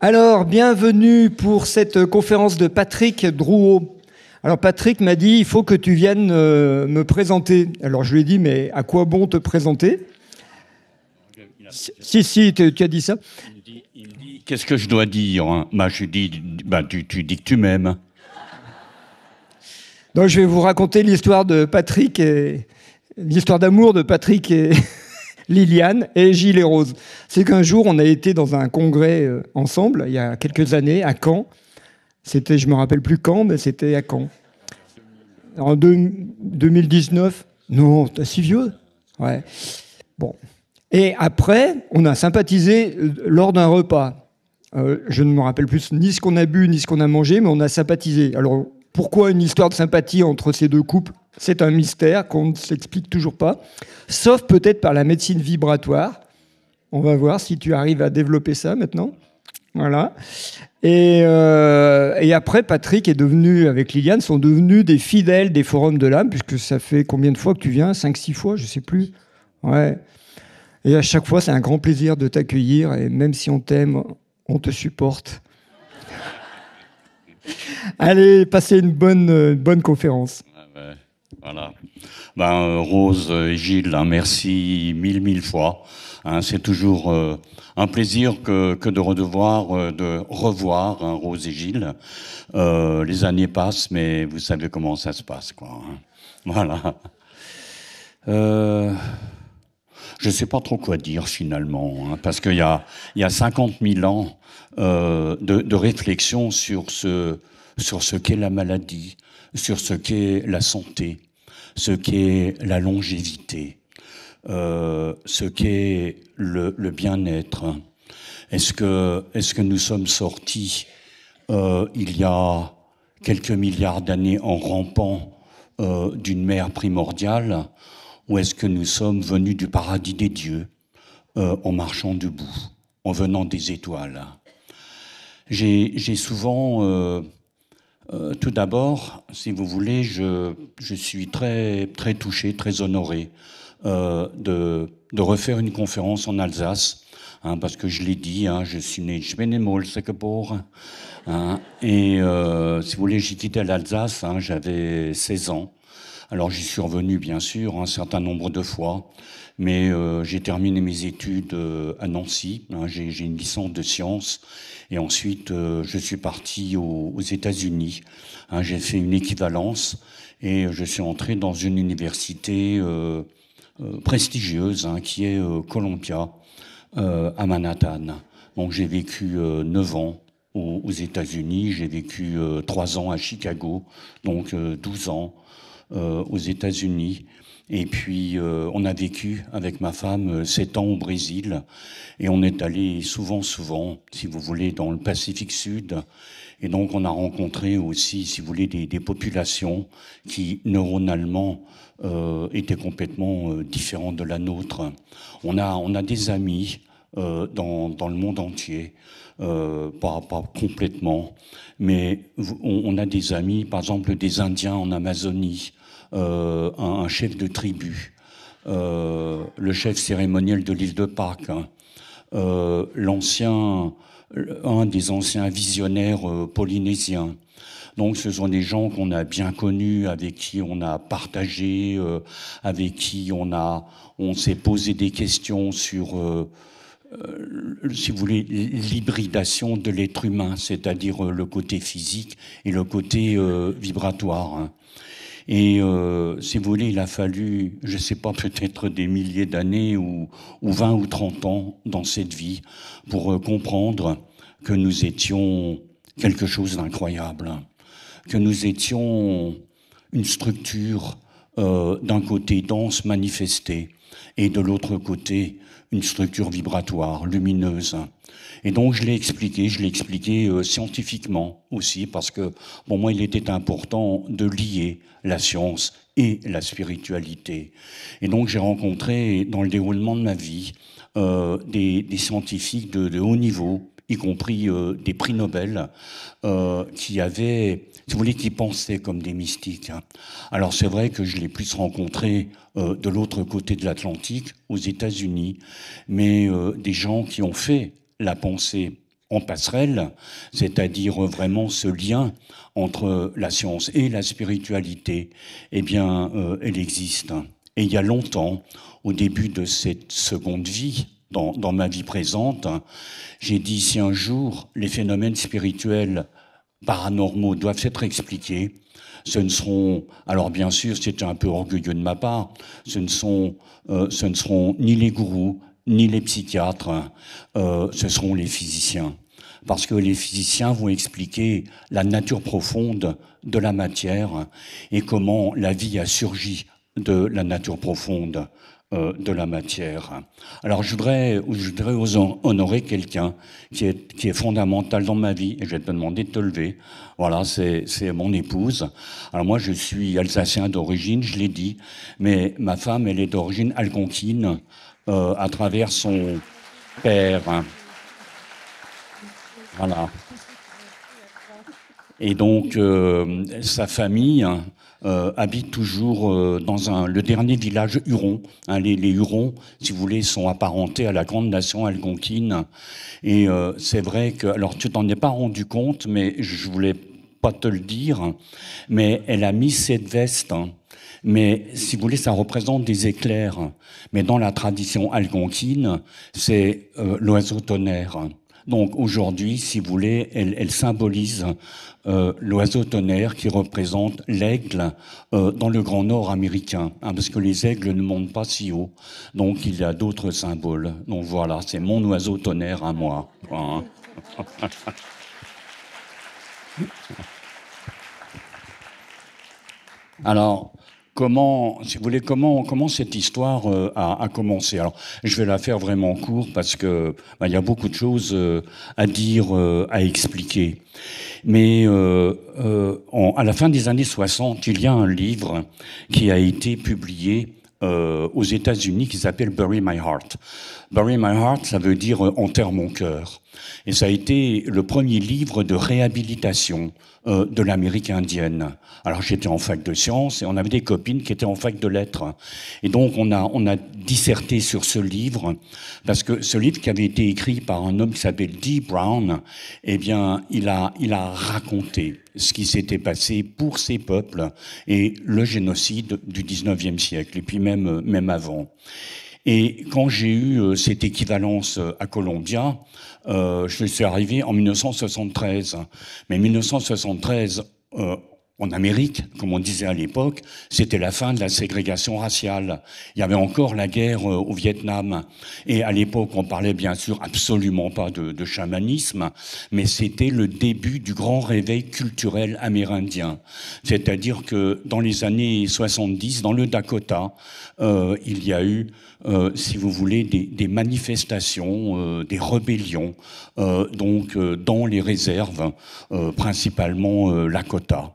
Alors, bienvenue pour cette conférence de Patrick Drouot. Alors, Patrick m'a dit, il faut que tu viennes me présenter. Alors, je lui ai dit, mais à quoi bon te présenter? Si, tu as dit ça. Il me dit, qu'est-ce que je dois dire, hein? Je dis, tu dis que tu m'aimes. Donc, je vais vous raconter l'histoire de Patrick et l'histoire d'amour de Patrick et Liliane et Gilles et Rose. C'est qu'un jour, on a été dans un congrès ensemble, il y a quelques années, à Caen. C'était, je me rappelle plus quand, mais c'était à Caen. En 2019. Non, t'es si vieux? Ouais. Bon. Et après, on a sympathisé lors d'un repas. Je ne me rappelle plus ni ce qu'on a bu, ni ce qu'on a mangé, mais on a sympathisé. Alors, pourquoi une histoire de sympathie entre ces deux couples? C'est un mystère qu'on ne s'explique toujours pas, sauf peut-être par la médecine vibratoire. On va voir si tu arrives à développer ça maintenant. Voilà. Et après, Patrick est devenu, avec Liliane, sont devenus des fidèles des forums de l'âme, puisque ça fait combien de fois que tu viens? 5-6 fois, je ne sais plus. Ouais. Et à chaque fois, c'est un grand plaisir de t'accueillir, et même si on t'aime, on te supporte. Allez, passez une bonne conférence. Voilà. Rose et Gilles, merci mille fois. C'est toujours un plaisir que de revoir Rose et Gilles. Les années passent, mais vous savez comment ça se passe, quoi. Voilà. Je ne sais pas trop quoi dire finalement, parce qu'il y a 50 000 ans de réflexion sur ce qu'est la maladie, sur ce qu'est la santé, ce qu'est la longévité, ce qu'est le bien-être. Est-ce que nous sommes sortis il y a quelques milliards d'années en rampant d'une mer primordiale, ou est-ce que nous sommes venus du paradis des dieux en marchant debout, en venant des étoiles? J'ai souvent... tout d'abord, si vous voulez, je suis très, très touché, très honoré de refaire une conférence en Alsace, parce que je l'ai dit, je suis né Schwenemol, c'est que pour. Et si vous voulez, j'ai quitté l'Alsace, j'avais 16 ans. Alors j'y suis revenu, bien sûr, un certain nombre de fois, mais j'ai terminé mes études à Nancy, j'ai une licence de sciences, et ensuite je suis parti aux États-Unis. J'ai fait une équivalence, et je suis entré dans une université prestigieuse, qui est Columbia, à Manhattan. Donc j'ai vécu 9 ans aux États-Unis, j'ai vécu 3 ans à Chicago, donc 12 ans aux États-Unis. Et puis, on a vécu avec ma femme 7 ans au Brésil. Et on est allé souvent, si vous voulez, dans le Pacifique Sud. Et donc, on a rencontré aussi, si vous voulez, des populations qui, neuronalement, étaient complètement différentes de la nôtre. On a des amis dans le monde entier. Pas complètement, mais on a des amis, par exemple des Indiens en Amazonie, un chef de tribu, le chef cérémoniel de l'île de Pâques, un des anciens visionnaires polynésiens. Donc ce sont des gens qu'on a bien connus, avec qui on a partagé, avec qui on s'est posé des questions sur si vous voulez, l'hybridation de l'être humain, c'est-à-dire le côté physique et le côté vibratoire. Et si vous voulez, il a fallu, je ne sais pas, peut-être des milliers d'années ou 20 ou 30 ans dans cette vie pour comprendre que nous étions quelque chose d'incroyable, que nous étions une structure d'un côté dense, manifestée, et de l'autre côté, une structure vibratoire, lumineuse. Et donc je l'ai expliqué scientifiquement aussi, parce que pour moi il était important de lier la science et la spiritualité. Et donc j'ai rencontré dans le déroulement de ma vie des scientifiques de haut niveau, y compris des prix Nobel, qui avaient, si vous voulez, qui pensaient comme des mystiques. Alors c'est vrai que je l'ai plus rencontré de l'autre côté de l'Atlantique, aux États-Unis, mais des gens qui ont fait la pensée en passerelle, c'est-à-dire vraiment ce lien entre la science et la spiritualité, eh bien, elle existe. Et il y a longtemps, au début de cette seconde vie, dans ma vie présente, j'ai dit, si un jour les phénomènes spirituels paranormaux doivent être expliqués, ce ne seront, alors bien sûr, c'était un peu orgueilleux de ma part, ce ne seront ni les gourous, ni les psychiatres, ce seront les physiciens. Parce que les physiciens vont expliquer la nature profonde de la matière et comment la vie a surgi de la nature profonde de la matière. Alors je voudrais honorer quelqu'un qui est fondamental dans ma vie, et je vais te demander de te lever. Voilà, c'est mon épouse. Alors moi je suis alsacien d'origine, je l'ai dit, mais ma femme elle est d'origine algonquine à travers son père. Voilà. Et donc sa famille habite toujours dans le dernier village Huron. Les Hurons, si vous voulez, sont apparentés à la grande nation algonquine. Et c'est vrai que, alors tu t'en es pas rendu compte, mais je voulais pas te le dire, mais elle a mis cette veste. Mais si vous voulez, ça représente des éclairs. Mais dans la tradition algonquine, c'est l'oiseau tonnerre. Donc aujourd'hui, si vous voulez, elle symbolise l'oiseau tonnerre qui représente l'aigle dans le Grand Nord américain, parce que les aigles ne montent pas si haut. Donc il y a d'autres symboles. Donc voilà, c'est mon oiseau tonnerre à moi. Hein. Alors, si vous voulez, comment cette histoire a commencé? Alors, je vais la faire vraiment court parce que il y a beaucoup de choses à dire, à expliquer. Mais à la fin des années 60, il y a un livre qui a été publié aux États-Unis qui s'appelle Bury My Heart. Bury My Heart, ça veut dire enterre mon cœur. Et ça a été le premier livre de réhabilitation de l'Amérique indienne. Alors j'étais en fac de sciences et on avait des copines qui étaient en fac de lettres. Et donc on a disserté sur ce livre parce que ce livre qui avait été écrit par un homme qui s'appelle Dee Brown, eh bien il a raconté ce qui s'était passé pour ces peuples et le génocide du 19e siècle et puis même avant. Et quand j'ai eu cette équivalence à Columbia, je suis arrivé en 1973. Mais 1973, en Amérique, comme on disait à l'époque, c'était la fin de la ségrégation raciale. Il y avait encore la guerre au Vietnam. Et à l'époque, on parlait bien sûr absolument pas de chamanisme, mais c'était le début du grand réveil culturel amérindien. C'est-à-dire que dans les années 70, dans le Dakota, il y a eu, si vous voulez, des manifestations, des rébellions, dans les réserves, principalement Lakota.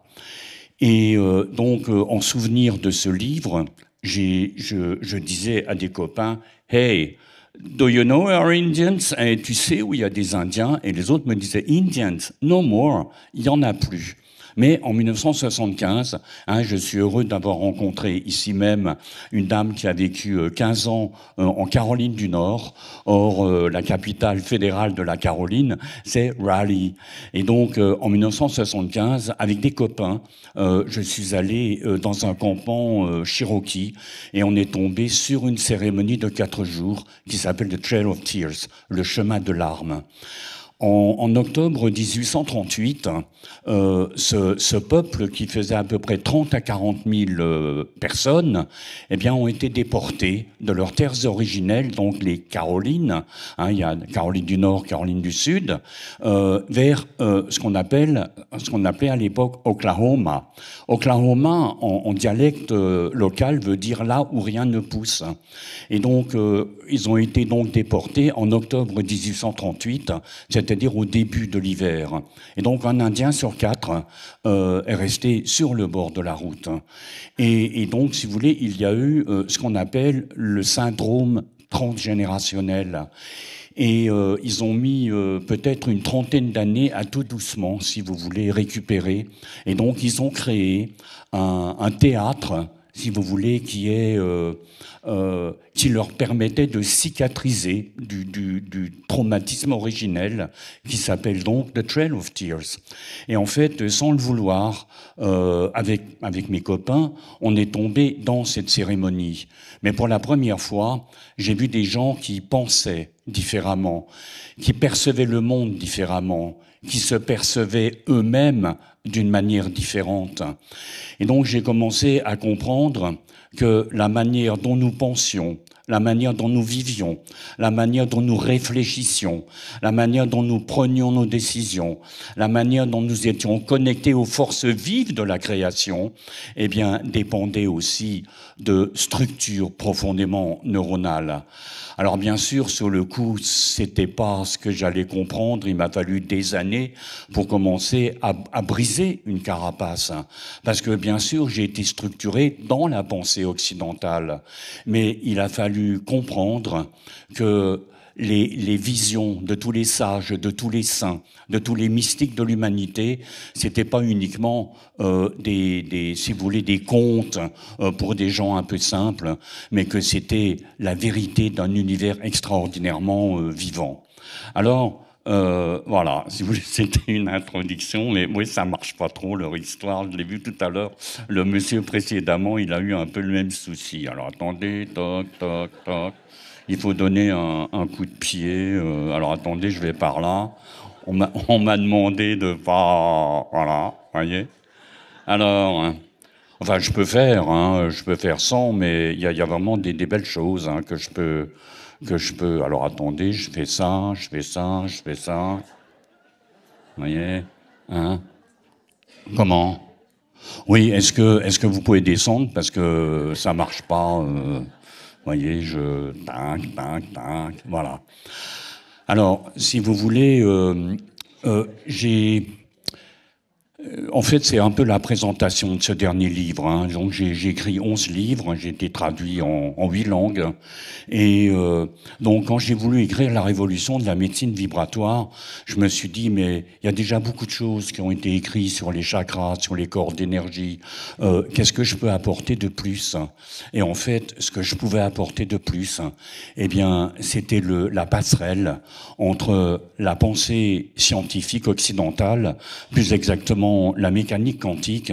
Et donc, en souvenir de ce livre, je disais à des copains, « Hey, do you know our Indians ?» Et tu sais où il y a des Indiens? Et les autres me disaient, « Indians, no more, il n'y en a plus. » Mais en 1975, je suis heureux d'avoir rencontré ici même une dame qui a vécu 15 ans en Caroline du Nord. Or, la capitale fédérale de la Caroline, c'est Raleigh. Et donc, en 1975, avec des copains, je suis allé dans un campement Cherokee et on est tombé sur une cérémonie de 4 jours qui s'appelle The Trail of Tears, le chemin de larmes. En octobre 1838, ce peuple qui faisait à peu près 30 à 40 000 personnes, eh bien, ont été déportés de leurs terres originelles, donc les Carolines, il y a Caroline du Nord, Caroline du Sud, vers ce qu'on appelait à l'époque Oklahoma. Oklahoma, en dialecte local, veut dire là où rien ne pousse. Et donc, ils ont été donc déportés en octobre 1838, c'est-à-dire au début de l'hiver. Et donc un Indien sur 4 est resté sur le bord de la route. Et donc, si vous voulez, il y a eu ce qu'on appelle le syndrome transgénérationnel. Et ils ont mis peut-être une trentaine d'années à tout doucement, si vous voulez, récupérer. Et donc, ils ont créé un théâtre, si vous voulez, qui qui leur permettait de cicatriser du traumatisme originel qui s'appelle donc The Trail of Tears. Et en fait, sans le vouloir, avec mes copains, on est tombé dans cette cérémonie. Mais pour la première fois, j'ai vu des gens qui pensaient différemment, qui percevaient le monde différemment, qui se percevaient eux-mêmes d'une manière différente. Et donc j'ai commencé à comprendre que la manière dont nous pensions, la manière dont nous vivions, la manière dont nous réfléchissions, la manière dont nous prenions nos décisions, la manière dont nous étions connectés aux forces vives de la création, eh bien, dépendait aussi de structures profondément neuronales. Alors bien sûr, sur le coup, c'était pas ce que j'allais comprendre. Il m'a fallu des années pour commencer à briser une carapace. Parce que bien sûr, j'ai été structuré dans la pensée occidentale. Mais il a fallu comprendre que les visions de tous les sages, de tous les saints, de tous les mystiques de l'humanité, c'était pas uniquement si vous voulez, des contes pour des gens un peu simples, mais que c'était la vérité d'un univers extraordinairement vivant. Alors, voilà, si vous voulez, c'était une introduction, mais oui, ça marche pas trop, leur histoire. Je l'ai vu tout à l'heure, le monsieur précédemment, il a eu un peu le même souci. Alors, attendez, toc, toc, toc. Il faut donner un coup de pied. Alors attendez, je vais par là. On m'a demandé de pas... Voilà, voyez. Alors, enfin, je peux faire sans, mais il y a vraiment des belles choses que je peux... Alors attendez, je fais ça. Vous voyez, hein? Comment? Oui, est-ce que vous pouvez descendre parce que ça marche pas. Vous voyez, tac, voilà. Alors, si vous voulez, en fait, c'est un peu la présentation de ce dernier livre. Donc, j'ai écrit 11 livres, j'ai été traduit en 8 langues. Et donc, quand j'ai voulu écrire La révolution de la médecine vibratoire, je me suis dit, mais il y a déjà beaucoup de choses qui ont été écrites sur les chakras, sur les corps d'énergie. Qu'est-ce que je peux apporter de plus? Et en fait, ce que je pouvais apporter de plus, eh bien, c'était la passerelle entre la pensée scientifique occidentale, plus exactement la mécanique quantique,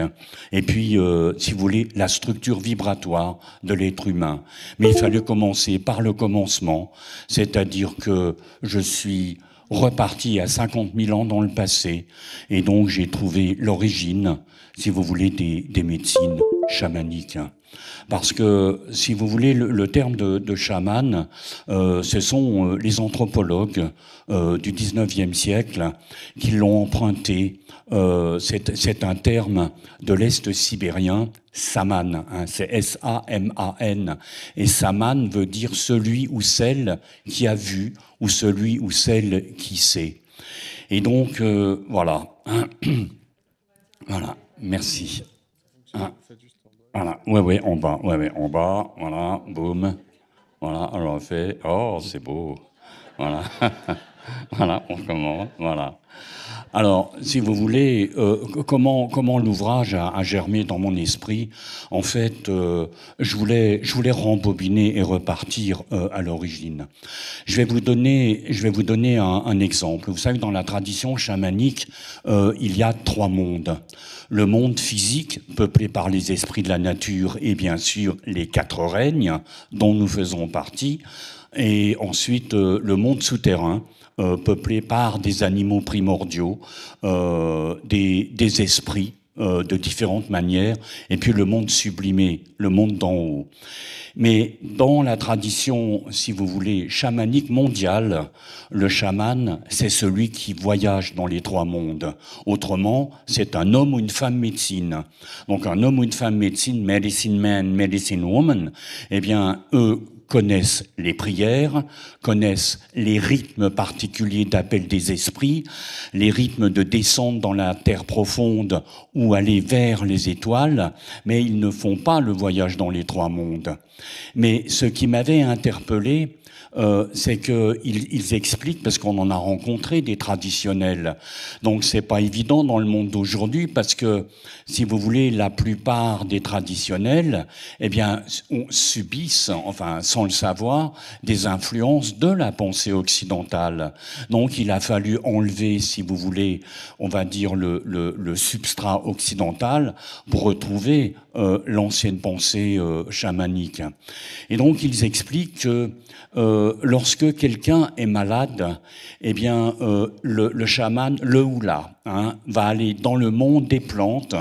et puis, si vous voulez, la structure vibratoire de l'être humain. Mais il fallait commencer par le commencement, c'est-à-dire que je suis reparti à 50 000 ans dans le passé, et donc j'ai trouvé l'origine, si vous voulez, des médecines chamaniques. Parce que, si vous voulez, le terme de chaman, ce sont les anthropologues du 19e siècle qui l'ont emprunté. C'est un terme de l'Est sibérien, saman, c'est S-A-M-A-N. Et saman veut dire celui ou celle qui a vu, ou celui ou celle qui sait. Et donc, voilà. Voilà, merci. Voilà, ouais, en bas, voilà, boum. Voilà, alors on fait, oh, c'est beau. Voilà, voilà, on commence, voilà. Alors, si vous voulez, comment l'ouvrage a germé dans mon esprit? En fait, je voulais rembobiner et repartir à l'origine. Je vais vous donner un exemple. Vous savez, dans la tradition chamanique, il y a 3 mondes. Le monde physique, peuplé par les esprits de la nature, et bien sûr les 4 règnes dont nous faisons partie, et ensuite le monde souterrain, peuplé par des animaux primordiaux, des esprits de différentes manières, et puis le monde sublimé, le monde d'en haut. Mais dans la tradition, si vous voulez, chamanique mondiale, le chaman, c'est celui qui voyage dans les 3 mondes. Autrement, c'est un homme ou une femme médecine. Donc un homme ou une femme médecine, medicine man, medicine woman, eh bien, eux connaissent les prières, connaissent les rythmes particuliers d'appel des esprits, les rythmes de descente dans la terre profonde ou aller vers les étoiles, mais ils ne font pas le voyage dans les 3 mondes. Mais ce qui m'avait interpellé, c'est qu'ils expliquent, parce qu'on en a rencontré des traditionnels. Donc c'est pas évident dans le monde d'aujourd'hui, parce que, si vous voulez, la plupart des traditionnels, eh bien, subissent, enfin, sans le savoir, des influences de la pensée occidentale. Donc il a fallu enlever, si vous voulez, on va dire le substrat occidental pour retrouver l'ancienne pensée chamanique. Et donc ils expliquent que lorsque quelqu'un est malade, eh bien le chaman, le hula, va aller dans le monde des plantes,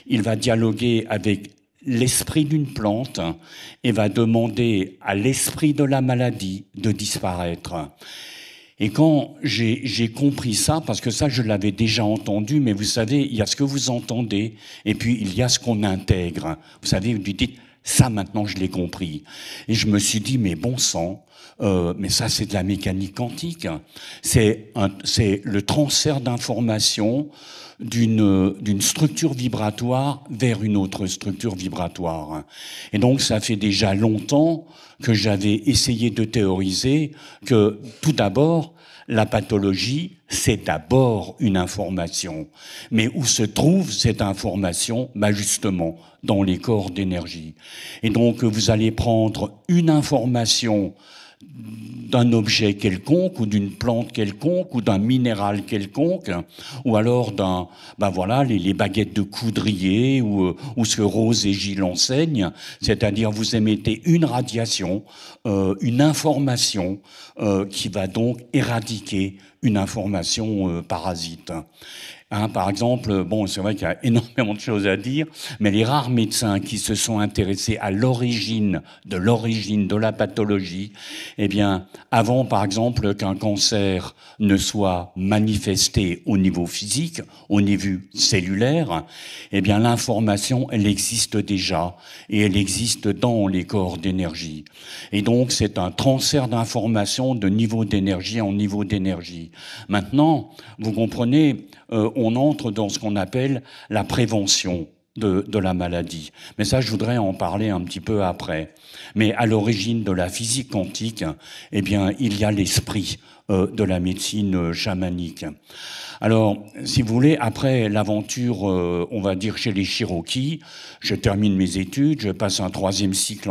il va dialoguer avec l'esprit d'une plante et va demander à l'esprit de la maladie de disparaître. Et quand j'ai compris ça, parce que ça je l'avais déjà entendu, mais vous savez, il y a ce que vous entendez et puis il y a ce qu'on intègre. Vous savez, vous dites, ça maintenant je l'ai compris. Et je me suis dit, mais bon sang, mais ça c'est de la mécanique quantique. C'est le transfert d'informations d'une structure vibratoire vers une autre structure vibratoire. Et donc ça fait déjà longtemps que j'avais essayé de théoriser que tout d'abord, la pathologie, c'est d'abord une information. Mais où se trouve cette information? Justement, dans les corps d'énergie. Et donc vous allez prendre une information d'un objet quelconque ou d'une plante quelconque ou d'un minéral quelconque ou alors les baguettes de coudrier ou ce que Rose et Gilles enseignent, c'est-à-dire vous émettez une radiation, une information qui va donc éradiquer une information parasite. Par exemple, c'est vrai qu'il y a énormément de choses à dire, mais les rares médecins qui se sont intéressés à l'origine de la pathologie, eh bien, avant, par exemple, qu'un cancer ne soit manifesté au niveau physique, au niveau cellulaire, eh bien, l'information, elle existe déjà, et elle existe dans les corps d'énergie. Et donc, c'est un transfert d'informations de niveau d'énergie en niveau d'énergie. Maintenant, vous comprenez, on entre dans ce qu'on appelle la prévention de la maladie. Mais ça, je voudrais en parler un petit peu après. Mais à l'origine de la physique quantique, eh bien, il y a l'esprit de la médecine chamanique. Alors, si vous voulez, après l'aventure, on va dire chez les Cherokees, je termine mes études, je passe un 3e cycle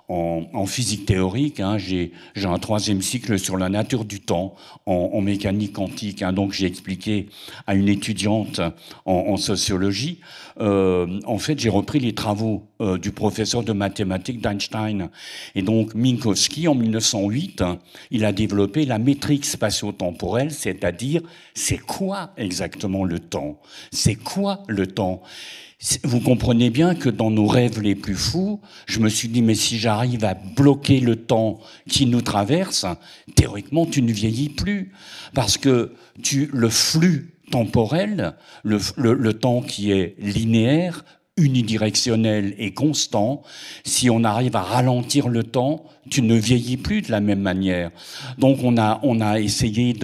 en physique théorique. J'ai un 3e cycle sur la nature du temps en mécanique quantique. Donc, j'ai expliqué à une étudiante en sociologie. En fait, j'ai repris les travaux du professeur de mathématiques d'Einstein. Et donc, Minkowski, en 1908, il a développé la métrique spatio-temporelle, c'est-à-dire, c'est quoi exactement le temps? C'est quoi le temps? Vous comprenez bien que dans nos rêves les plus fous, je me suis dit, mais si j'arrive à bloquer le temps qui nous traverse, théoriquement, tu ne vieillis plus. Parce que le flux temporel, le temps qui est linéaire, unidirectionnel et constant, si on arrive à ralentir le temps, tu ne vieillis plus de la même manière. Donc on a essayé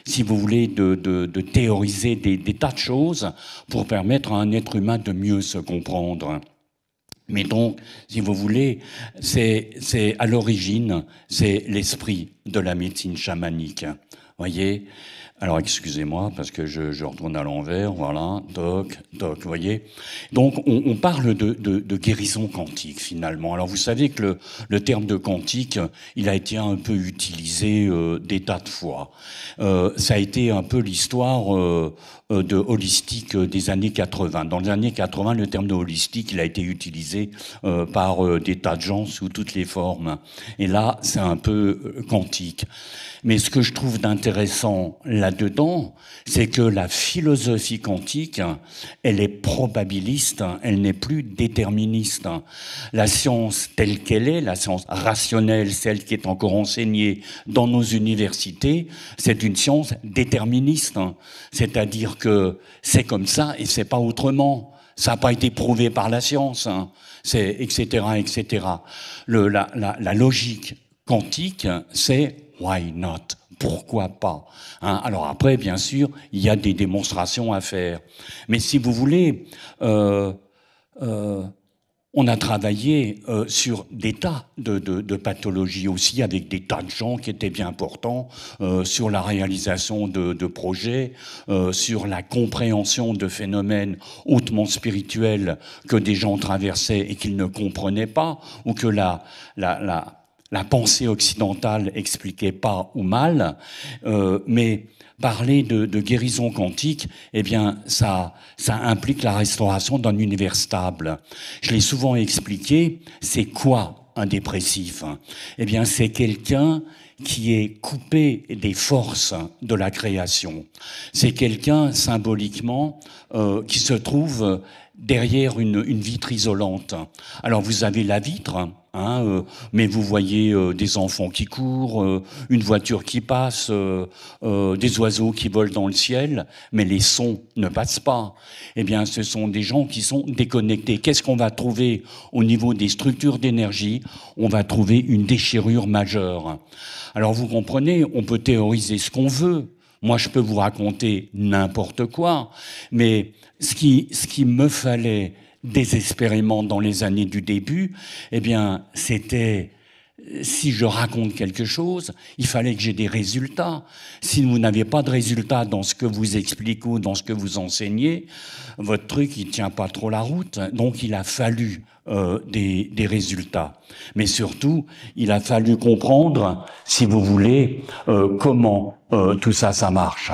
si vous voulez, de théoriser des tas de choses pour permettre à un être humain de mieux se comprendre. Mais donc, si vous voulez, c'est à l'origine, c'est l'esprit de la médecine chamanique. Voyez? Alors, excusez-moi, parce que je retourne à l'envers, voilà, doc, vous voyez. Donc, on parle de guérison quantique, finalement. Alors, vous savez que le terme de quantique, il a été un peu utilisé des tas de fois. Ça a été un peu l'histoire de holistique des années 80. Dans les années 80, le terme de holistique, il a été utilisé par des tas de gens sous toutes les formes. Et là, c'est un peu quantique. Mais ce que je trouve d'intéressant là-dedans, c'est que la philosophie quantique, elle est probabiliste, elle n'est plus déterministe. La science telle qu'elle est, la science rationnelle, celle qui est encore enseignée dans nos universités, c'est une science déterministe. C'est-à-dire que c'est comme ça et c'est pas autrement. Ça n'a pas été prouvé par la science, c'est etc., etc. La logique quantique, c'est why not? Pourquoi pas? Alors après, bien sûr, il y a des démonstrations à faire. Mais si vous voulez, on a travaillé sur des tas de pathologies aussi, avec des tas de gens qui étaient bien importants, sur la réalisation de projets, sur la compréhension de phénomènes hautement spirituels que des gens traversaient et qu'ils ne comprenaient pas, ou que la pensée occidentale expliquait pas ou mal, mais parler de guérison quantique, eh bien, ça implique la restauration d'un univers stable. Je l'ai souvent expliqué, c'est quoi un dépressif? Eh bien, c'est quelqu'un qui est coupé des forces de la création. C'est quelqu'un, symboliquement, qui se trouve derrière une vitre isolante. Alors, vous avez la vitre, mais vous voyez des enfants qui courent, une voiture qui passe, des oiseaux qui volent dans le ciel, mais les sons ne passent pas. Eh bien, ce sont des gens qui sont déconnectés. Qu'est-ce qu'on va trouver au niveau des structures d'énergie? On va trouver une déchirure majeure. Alors, vous comprenez, on peut théoriser ce qu'on veut. Moi, je peux vous raconter n'importe quoi, mais ce qui me fallait désespérément dans les années du début, eh bien, c'était, si je raconte quelque chose, il fallait que j'ai des résultats. Si vous n'avez pas de résultats dans ce que vous expliquez ou dans ce que vous enseignez, votre truc, il tient pas trop la route. Donc, il a fallu des résultats. Mais surtout, il a fallu comprendre, si vous voulez, comment tout ça, ça marche.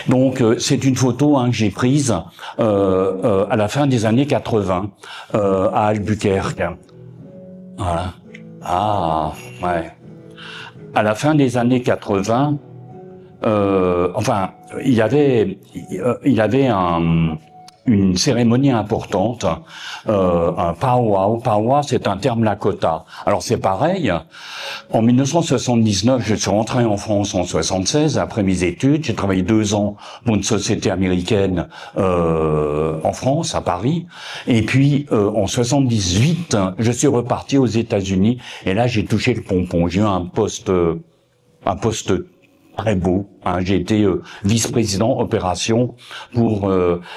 Donc, c'est une photo que j'ai prise à la fin des années 80 à Albuquerque. Voilà. Ah, ouais. À la fin des années 80, il y avait une cérémonie importante, un powwow. Powwow, c'est un terme Lakota. Alors c'est pareil. En 1979, je suis rentré en France en 76 après mes études. J'ai travaillé 2 ans pour une société américaine en France, à Paris. Et puis en 78, je suis reparti aux États-Unis. Et là, j'ai touché le pompon. J'ai eu un poste très beau. J'ai été vice-président opération pour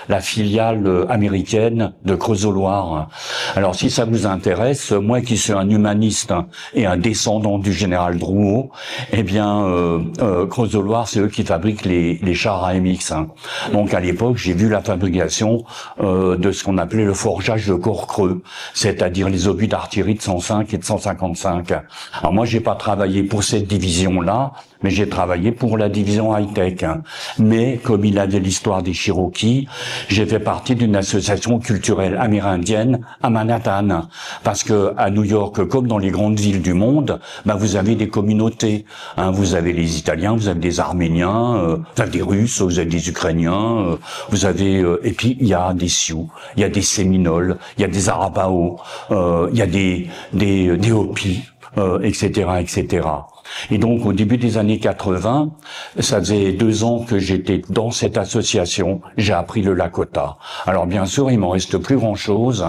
la filiale américaine de Creusot-Loire. Alors, si ça vous intéresse, moi qui suis un humaniste et un descendant du général Drouot, eh bien, Creusot-Loire, c'est eux qui fabriquent les chars AMX. Donc, à l'époque, j'ai vu la fabrication de ce qu'on appelait le forgeage de corps creux, c'est-à-dire les obus d'artillerie de 105 et de 155. Alors, moi, j'ai pas travaillé pour cette division-là, mais j'ai travaillé pour la division high-tech. Mais, comme il avait l'histoire des Cherokees, j'ai fait partie d'une association culturelle amérindienne à Manhattan. Parce que, à New York, comme dans les grandes villes du monde, vous avez des communautés. Vous avez les Italiens, vous avez des Arméniens, vous avez des Russes, vous avez des Ukrainiens, vous avez, et puis il y a des Sioux, il y a des Séminoles, il y a des Arapaho, il y a des Hopis, etc., etc. Et donc, au début des années 80, ça faisait 2 ans que j'étais dans cette association. J'ai appris le Lakota. Alors, bien sûr, il m'en reste plus grand-chose,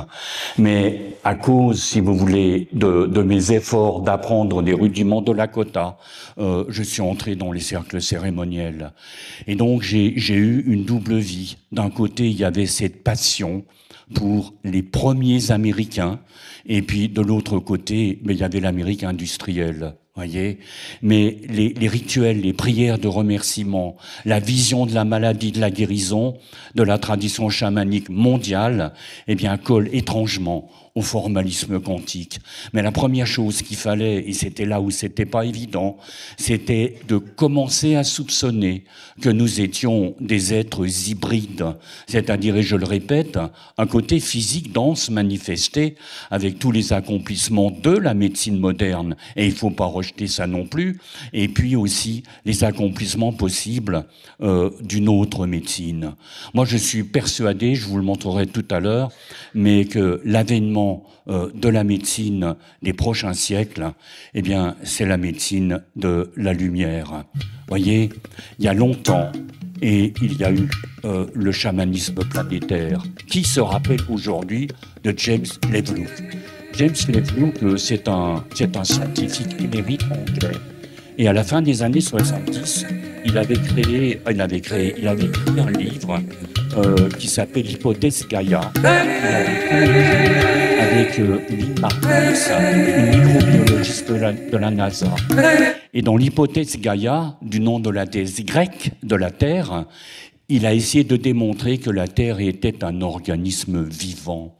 mais à cause, si vous voulez, de mes efforts d'apprendre des rudiments de Lakota, je suis entré dans les cercles cérémoniels. Et donc, j'ai eu une double vie. D'un côté, il y avait cette passion pour les premiers Américains, et puis de l'autre côté, il y avait l'Amérique industrielle. Voyez, mais les rituels, les prières de remerciement, la vision de la maladie, de la guérison, de la tradition chamanique mondiale, eh bien, collent étrangement au formalisme quantique. Mais la première chose qu'il fallait, et c'était là où c'était pas évident, c'était de commencer à soupçonner que nous étions des êtres hybrides, c'est-à-dire, et je le répète, un côté physique dense manifesté avec tous les accomplissements de la médecine moderne, et il faut pas rejeter ça non plus, et puis aussi les accomplissements possibles d'une autre médecine. Moi, je suis persuadé, je vous le montrerai tout à l'heure, mais que l'avènement de la médecine des prochains siècles, eh bien, c'est la médecine de la lumière. Voyez, il y a longtemps, et il y a eu le chamanisme planétaire. Qui se rappelle aujourd'hui de James Lovelock? James Lovelock, c'est un scientifique émérite anglais. Et à la fin des années 70, il avait écrit un livre qui s'appelle l'hypothèse Gaïa. Avec Lynn Martens, une microbiologiste de la NASA. Et dans l'hypothèse Gaïa, du nom de la déesse grecque de la Terre, il a essayé de démontrer que la Terre était un organisme vivant.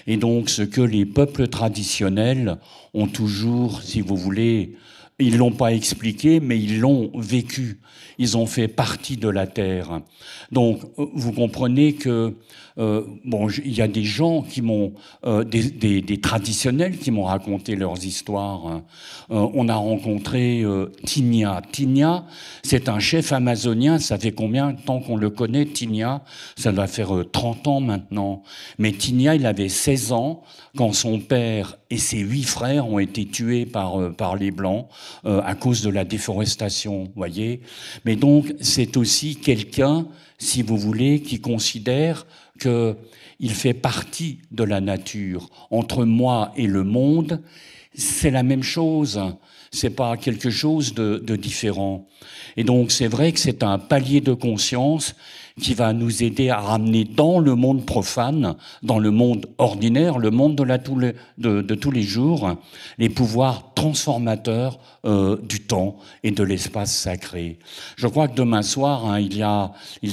Et donc, ce que les peuples traditionnels ont toujours, si vous voulez, ils l'ont pas expliqué, mais ils l'ont vécu. Ils ont fait partie de la terre. Donc, vous comprenez que bon, il y a des gens qui m'ont, des traditionnels qui m'ont raconté leurs histoires. On a rencontré Tinia. Tinia, c'est un chef amazonien. Ça fait combien de temps qu'on le connaît, Tinia? Ça doit faire 30 ans maintenant. Mais Tinia, il avait 16 ans quand son père et ses 8 frères ont été tués par les Blancs à cause de la déforestation, voyez. Mais donc, c'est aussi quelqu'un, si vous voulez, qui considère qu'il fait partie de la nature. Entre moi et le monde, c'est la même chose. C'est pas quelque chose de différent. Et donc, c'est vrai que c'est un palier de conscience qui va nous aider à ramener dans le monde profane, dans le monde ordinaire, le monde de tous les jours, les pouvoirs transformateurs du temps et de l'espace sacré. Je crois que demain soir, hein, il y a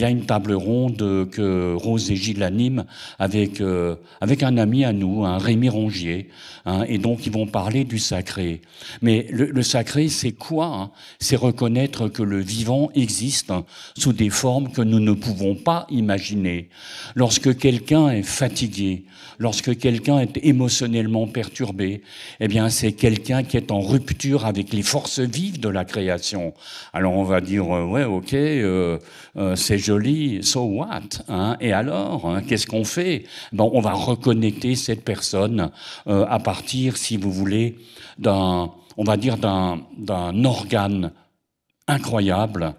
une table ronde que Rose et Gilles animent avec un ami à nous, un Rémi Rongier, hein, et donc ils vont parler du sacré. Mais le sacré, c'est quoi, hein? C'est reconnaître que le vivant existe sous des formes que nous ne pouvons pas imaginer. Lorsque quelqu'un est fatigué, lorsque quelqu'un est émotionnellement perturbé, eh bien, c'est quelqu'un qui est en rupture avec les forces vives de la création. Alors, on va dire, ouais, ok, c'est joli, so what, hein? Et alors, hein, qu'est-ce qu'on fait? Bon, on va reconnecter cette personne à partir, si vous voulez, on va dire d'un organe incroyable,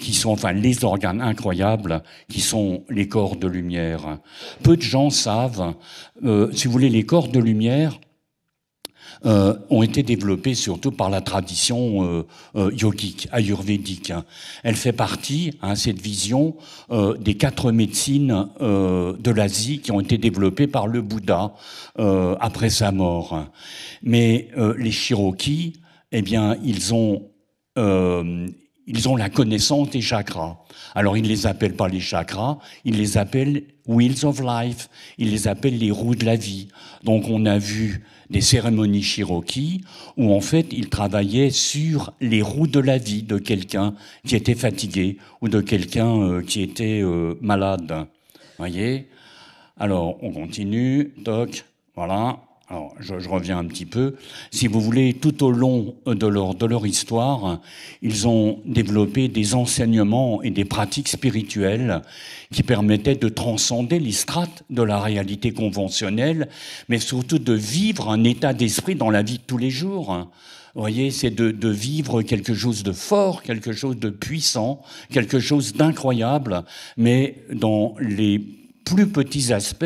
qui sont, enfin, les organes incroyables, qui sont les corps de lumière. Peu de gens savent, si vous voulez, les corps de lumière ont été développés surtout par la tradition yogique, ayurvédique. Elle fait partie, hein, cette vision, des 4 médecines de l'Asie qui ont été développées par le Bouddha après sa mort. Mais les Cherokees, eh bien, ils ont la connaissance des chakras. Alors, ils ne les appellent pas les chakras, ils les appellent Wheels of Life, ils les appellent les roues de la vie. Donc, on a vu des cérémonies Cherokee où, en fait, ils travaillaient sur les roues de la vie de quelqu'un qui était fatigué ou de quelqu'un qui était malade. Voyez? Alors, on continue. Toc, voilà. Alors, je reviens un petit peu. Si vous voulez, tout au long de leur histoire, ils ont développé des enseignements et des pratiques spirituelles qui permettaient de transcender les strates de la réalité conventionnelle, mais surtout de vivre un état d'esprit dans la vie de tous les jours. Vous voyez, c'est de vivre quelque chose de fort, quelque chose de puissant, quelque chose d'incroyable, mais dans les plus petits aspects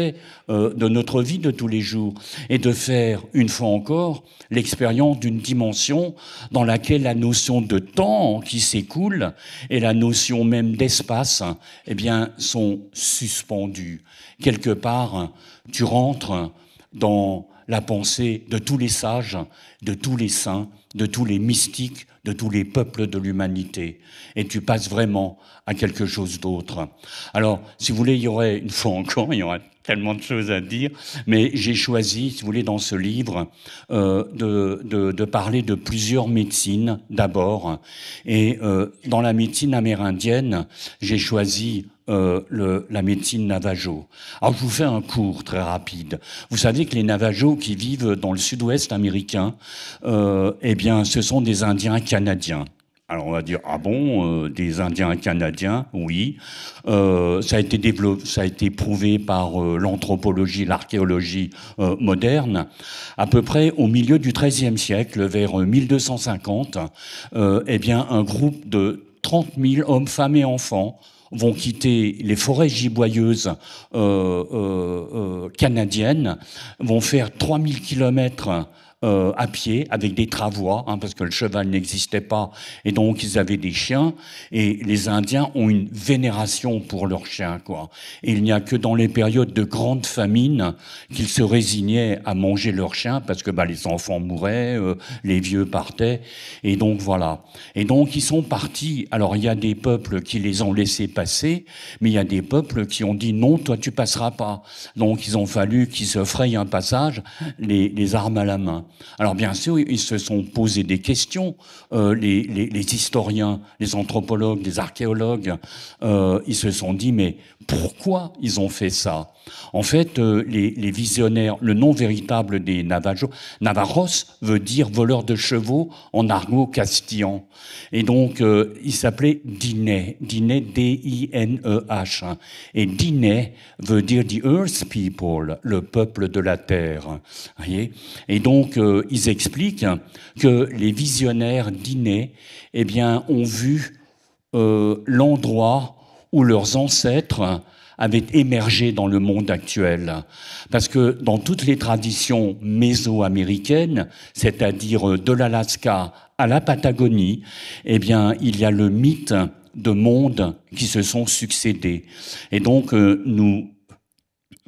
de notre vie de tous les jours, et de faire, une fois encore, l'expérience d'une dimension dans laquelle la notion de temps qui s'écoule et la notion même d'espace, eh bien, sont suspendues. Quelque part, tu rentres dans la pensée de tous les sages, de tous les saints, de tous les mystiques, de tous les peuples de l'humanité. Et tu passes vraiment à quelque chose d'autre. Alors, si vous voulez, il y aurait, une fois encore, il y aurait tellement de choses à dire, mais j'ai choisi, si vous voulez, dans ce livre, de parler de plusieurs médecines d'abord. Et dans la médecine amérindienne, j'ai choisi la médecine Navajo. Alors, je vous fais un cours très rapide. Vous savez que les Navajos qui vivent dans le sud-ouest américain, eh bien, ce sont des Indiens canadiens. Alors on va dire, ah bon, des Indiens canadiens, oui. Ça a été prouvé par l'anthropologie, l'archéologie moderne. À peu près au milieu du XIIIe siècle, vers 1250, eh bien, un groupe de 30 000 hommes, femmes et enfants vont quitter les forêts giboyeuses canadiennes, vont faire 3000 kilomètres à pied, avec des travois, hein, parce que le cheval n'existait pas, et donc ils avaient des chiens, et les Indiens ont une vénération pour leurs chiens, quoi. Et il n'y a que dans les périodes de grande famine qu'ils se résignaient à manger leurs chiens, parce que les enfants mouraient, les vieux partaient, et donc voilà. Et donc ils sont partis. Alors il y a des peuples qui les ont laissés passer, mais il y a des peuples qui ont dit non, toi tu passeras pas. Donc ils ont fallu qu'ils se frayent un passage, les armes à la main. Alors bien sûr, ils se sont posé des questions, les historiens, les anthropologues, les archéologues, ils se sont dit mais pourquoi ils ont fait ça? En fait, les visionnaires, le nom véritable des Navajos, Navarros veut dire voleur de chevaux en argot castillan. Et donc, il s'appelait Diné, D-I-N-E-H. Et Diné veut dire the earth people, le peuple de la terre. Voyez. Et donc, ils expliquent que les visionnaires Diné, eh bien, ont vu l'endroit où leurs ancêtres avaient émergé dans le monde actuel. Parce que dans toutes les traditions mésoaméricaines, c'est-à-dire de l'Alaska à la Patagonie, eh bien, il y a le mythe de mondes qui se sont succédés. Et donc,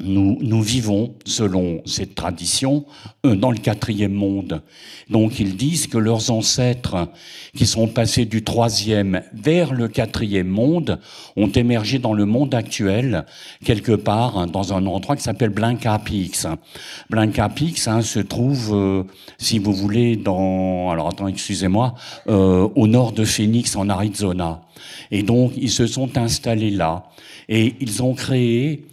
nous vivons, selon cette tradition, dans le 4e monde. Donc ils disent que leurs ancêtres, qui sont passés du 3e vers le 4e monde, ont émergé dans le monde actuel, quelque part, dans un endroit qui s'appelle Blanca Peaks. Blanca Peaks se trouve, si vous voulez, au nord de Phoenix, en Arizona. Et donc ils se sont installés là. Et ils ont créé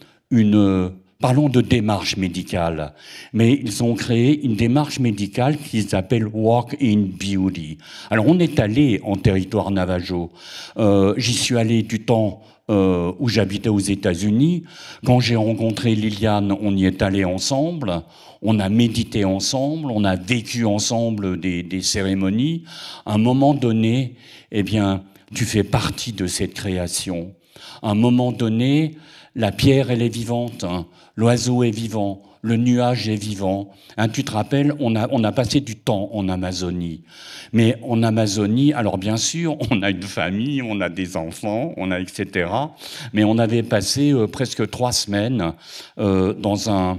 parlons de démarche médicale, mais ils ont créé une démarche médicale qu'ils appellent Walk in Beauty. Alors on est allé en territoire navajo. J'y suis allé du temps où j'habitais aux États-Unis. Quand j'ai rencontré Liliane, on y est allé ensemble. On a médité ensemble, on a vécu ensemble des cérémonies. À un moment donné, eh bien, tu fais partie de cette création. À un moment donné, la pierre, elle est vivante, hein. L'oiseau est vivant, le nuage est vivant. Hein, tu te rappelles, on a passé du temps en Amazonie. Mais en Amazonie, alors bien sûr, on a une famille, on a des enfants, on a etc. Mais on avait passé presque 3 semaines dans un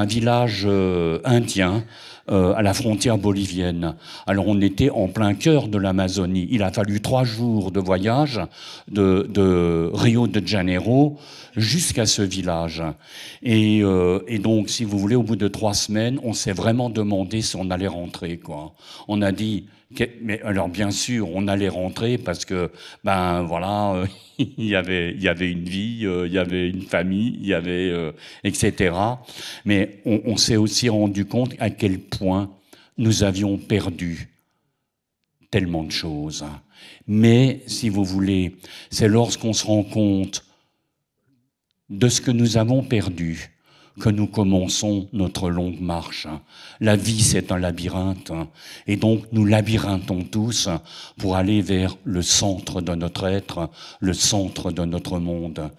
village indien, à la frontière bolivienne. Alors on était en plein cœur de l'Amazonie. Il a fallu 3 jours de voyage de Rio de Janeiro jusqu'à ce village. Et donc, si vous voulez, au bout de 3 semaines, on s'est vraiment demandé si on allait rentrer, quoi. On a dit, mais alors bien sûr, on allait rentrer parce que, il y avait une vie, il y avait une famille, il y avait, etc. Mais on s'est aussi rendu compte à quel point nous avions perdu tellement de choses. Mais, si vous voulez, c'est lorsqu'on se rend compte de ce que nous avons perdu que nous commençons notre longue marche. La vie, c'est un labyrinthe, et donc nous labyrinthons tous pour aller vers le centre de notre être, le centre de notre monde.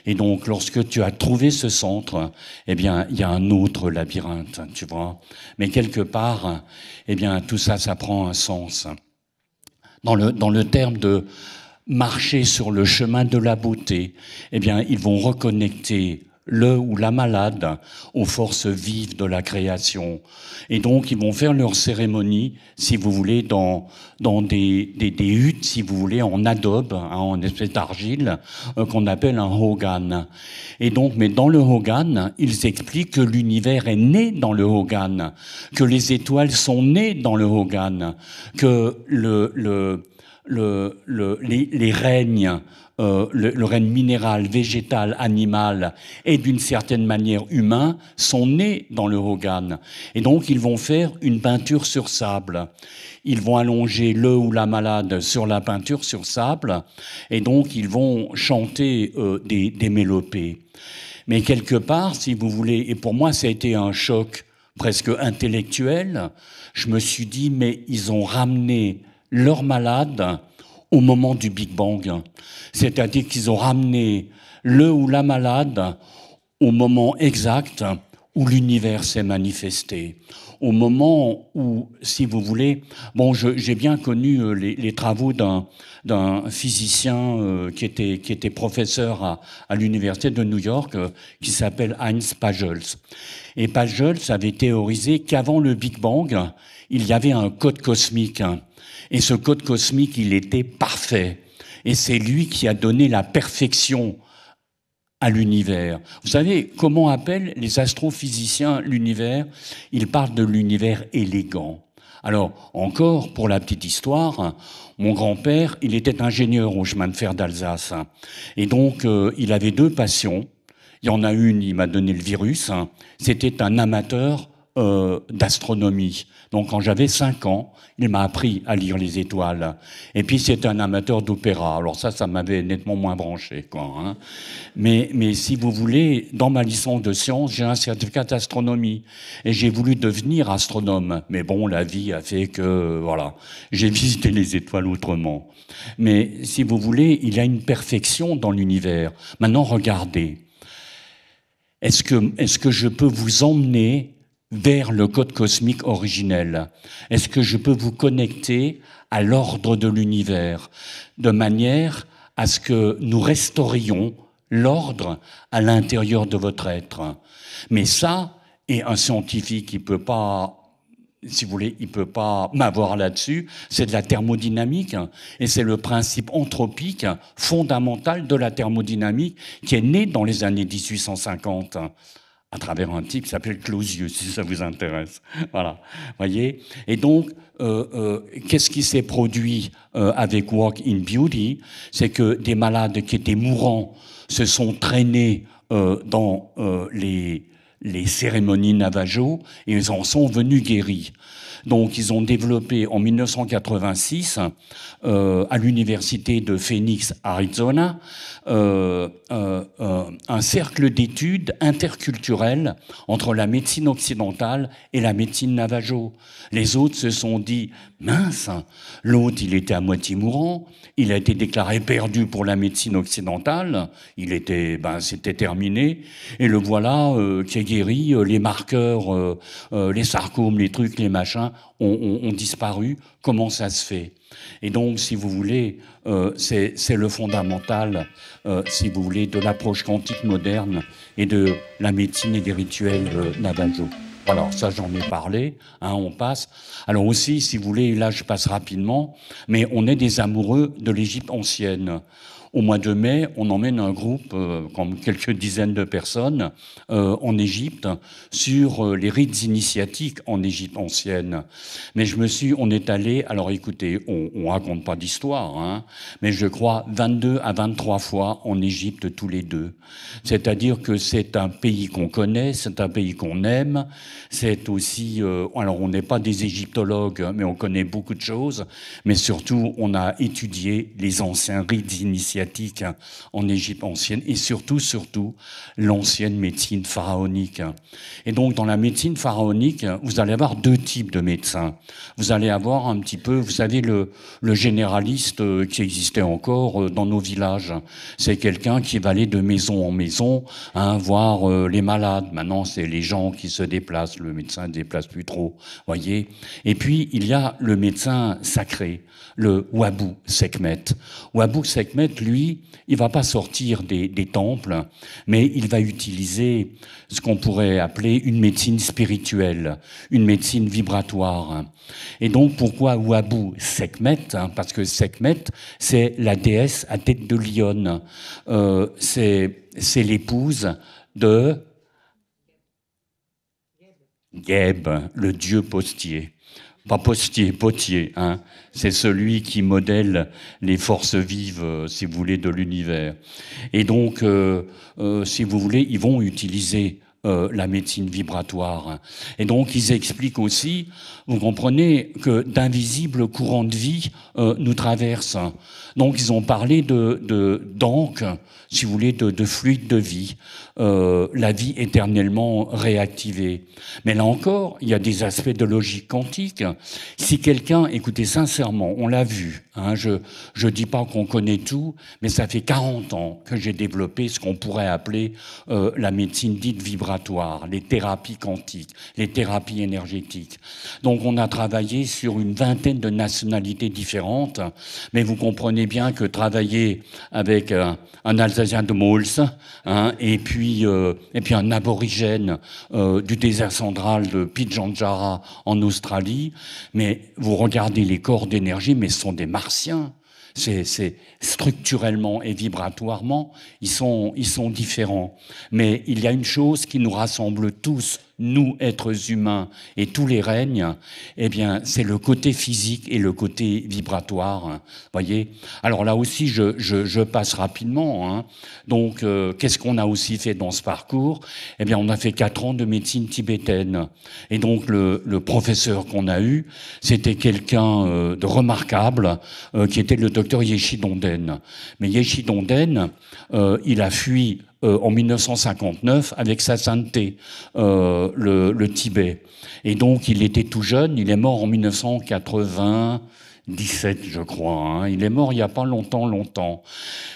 Et donc, lorsque tu as trouvé ce centre, eh bien, il y a un autre labyrinthe, tu vois. Mais quelque part, eh bien, tout ça, ça prend un sens. Dans le terme de marcher sur le chemin de la beauté, eh bien, ils vont reconnecter le ou la malade aux forces vives de la création. Et donc, ils vont faire leur cérémonie, si vous voulez, dans des huttes, si vous voulez, en adobe, en espèce d'argile, qu'on appelle un hogan. Et donc, mais dans le hogan, ils expliquent que l'univers est né dans le hogan, que les étoiles sont nées dans le hogan, que les règnes, le règne minéral, végétal, animal et d'une certaine manière humain sont nés dans le hogan. Et donc ils vont faire une peinture sur sable. Ils vont allonger le ou la malade sur la peinture sur sable et donc ils vont chanter des mélopées. Mais quelque part, si vous voulez, et pour moi ça a été un choc presque intellectuel, je me suis dit mais ils ont ramené leur malade au moment du Big Bang. C'est-à-dire qu'ils ont ramené le ou la malade au moment exact où l'univers s'est manifesté, au moment où, si vous voulez, bon, j'ai bien connu les travaux d'un physicien qui était professeur à l'université de New York, qui s'appelle Heinz Pagels. Et Pagels avait théorisé qu'avant le Big Bang, il y avait un code cosmique. Et ce code cosmique, il était parfait. Et c'est lui qui a donné la perfection à l'univers. Vous savez, comment appellent les astrophysiciens l'univers? Ils parlent de l'univers élégant. Alors, encore, pour la petite histoire, mon grand-père, il était ingénieur au chemin de fer d'Alsace. Et donc, il avait deux passions. Il y en a une, il m'a donné le virus. C'était un amateur d'astronomie. Donc, quand j'avais 5 ans, il m'a appris à lire les étoiles. Et puis, c'était un amateur d'opéra. Alors ça m'avait nettement moins branché, quoi. Hein. Mais si vous voulez, dans ma licence de sciences, j'ai un certificat d'astronomie. Et j'ai voulu devenir astronome. Mais bon, la vie a fait que, voilà, j'ai visité les étoiles autrement. Mais si vous voulez, il y a une perfection dans l'univers. Maintenant, regardez. Est-ce que je peux vous emmener vers le code cosmique originel? Est-ce que je peux vous connecter à l'ordre de l'univers, de manière à ce que nous restaurions l'ordre à l'intérieur de votre être? Mais ça, et un scientifique, il peut pas, si vous voulez, il peut pas m'avoir là-dessus, c'est de la thermodynamique, et c'est le principe anthropique fondamental de la thermodynamique qui est né dans les années 1850. À travers un type qui s'appelle Clausius, si ça vous intéresse. Voilà, voyez. Et donc, qu'est-ce qui s'est produit avec Walk in Beauty? C'est que des malades qui étaient mourants se sont traînés dans les cérémonies Navajo et ils en sont venus guéris. Donc, ils ont développé en 1986, à l'université de Phoenix, Arizona, un cercle d'études interculturelles entre la médecine occidentale et la médecine Navajo. Les autres se sont dit, mince, l'autre, il était à moitié mourant, il a été déclaré perdu pour la médecine occidentale, c'était terminé, et le voilà qui est guéri, les marqueurs, les sarcomes, les trucs, les machins, ont disparu. Comment ça se fait? Et donc, si vous voulez, c'est le fondamental, si vous voulez, de l'approche quantique moderne et de la médecine et des rituels Navajo. Alors, ça, j'en ai parlé, hein, on passe. Alors aussi, si vous voulez, là, je passe rapidement, mais on est des amoureux de l'Égypte ancienne. Au mois de mai, on emmène un groupe, comme quelques dizaines de personnes, en Égypte, sur les rites initiatiques en Égypte ancienne. Mais on est allé, alors écoutez, on raconte pas d'histoire, hein, mais je crois 22 à 23 fois en Égypte tous les deux. C'est-à-dire que c'est un pays qu'on connaît, c'est un pays qu'on aime, c'est aussi, alors on n'est pas des égyptologues, mais on connaît beaucoup de choses, mais surtout on a étudié les anciens rites initiatiques en Égypte ancienne et surtout l'ancienne médecine pharaonique. Et donc dans la médecine pharaonique, vous allez avoir deux types de médecins. Vous allez avoir un petit peu, vous savez, le généraliste qui existait encore dans nos villages. C'est quelqu'un qui va aller de maison en maison, hein, voir les malades. Maintenant, c'est les gens qui se déplacent. Le médecin ne déplace plus trop, voyez. Et puis, il y a le médecin sacré, le Wabu Sekhmet. Wabu Sekhmet, lui, il va pas sortir des temples, mais il va utiliser ce qu'on pourrait appeler une médecine spirituelle, une médecine vibratoire. Et donc, pourquoi Wabu Sekhmet? Parce que Sekhmet, c'est la déesse à tête de lionne. C'est l'épouse de Geb, le dieu postier. Pas potier, hein. C'est celui qui modèle les forces vives, si vous voulez, de l'univers. Et donc, si vous voulez, ils vont utiliser la médecine vibratoire. Et donc, ils expliquent aussi, vous comprenez, que d'invisibles courants de vie nous traversent. Donc, ils ont parlé d'encre, si vous voulez, de fluide de vie, la vie éternellement réactivée. Mais là encore, il y a des aspects de logique quantique. Si quelqu'un, écoutez, sincèrement, on l'a vu, hein, je dis pas qu'on connaît tout, mais ça fait 40 ans que j'ai développé ce qu'on pourrait appeler la médecine dite vibratoire. vibratoires, les thérapies quantiques, les thérapies énergétiques. Donc on a travaillé sur une vingtaine de nationalités différentes, mais vous comprenez bien que travailler avec un Alsacien de Mols, hein, et puis un aborigène du désert central de Pitjantjara en Australie, mais vous regardez les corps d'énergie, mais ce sont des martiens. C'est structurellement et vibratoirement, ils sont différents. Mais il y a une chose qui nous rassemble tous, nous, êtres humains, et tous les règnes, eh bien, c'est le côté physique et le côté vibratoire. Voyez. Alors là aussi, je passe rapidement. Hein. Donc, qu'est-ce qu'on a aussi fait dans ce parcours? Eh bien, on a fait 4 ans de médecine tibétaine. Et donc, le professeur qu'on a eu, c'était quelqu'un de remarquable, qui était le docteur Yeshi Donden. Mais Yeshi Donden, il a fui en 1959 avec sa sainteté, le Tibet. Et donc, il était tout jeune, il est mort en 1997, je crois. Hein. Il est mort il n'y a pas longtemps.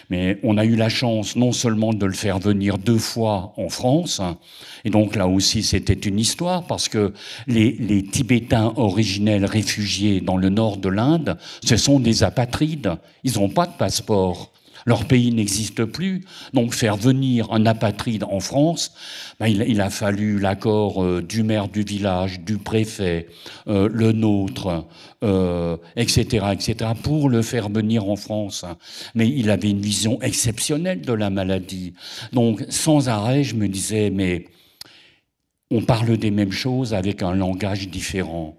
Mais on a eu la chance non seulement de le faire venir 2 fois en France, hein, et donc là aussi c'était une histoire, parce que les Tibétains originels réfugiés dans le nord de l'Inde, ce sont des apatrides, ils n'ont pas de passeport. Leur pays n'existe plus, donc faire venir un apatride en France, ben il a fallu l'accord du maire du village, du préfet, le nôtre, etc., pour le faire venir en France. Mais il avait une vision exceptionnelle de la maladie. Donc, sans arrêt, je me disais, mais on parle des mêmes choses avec un langage différent.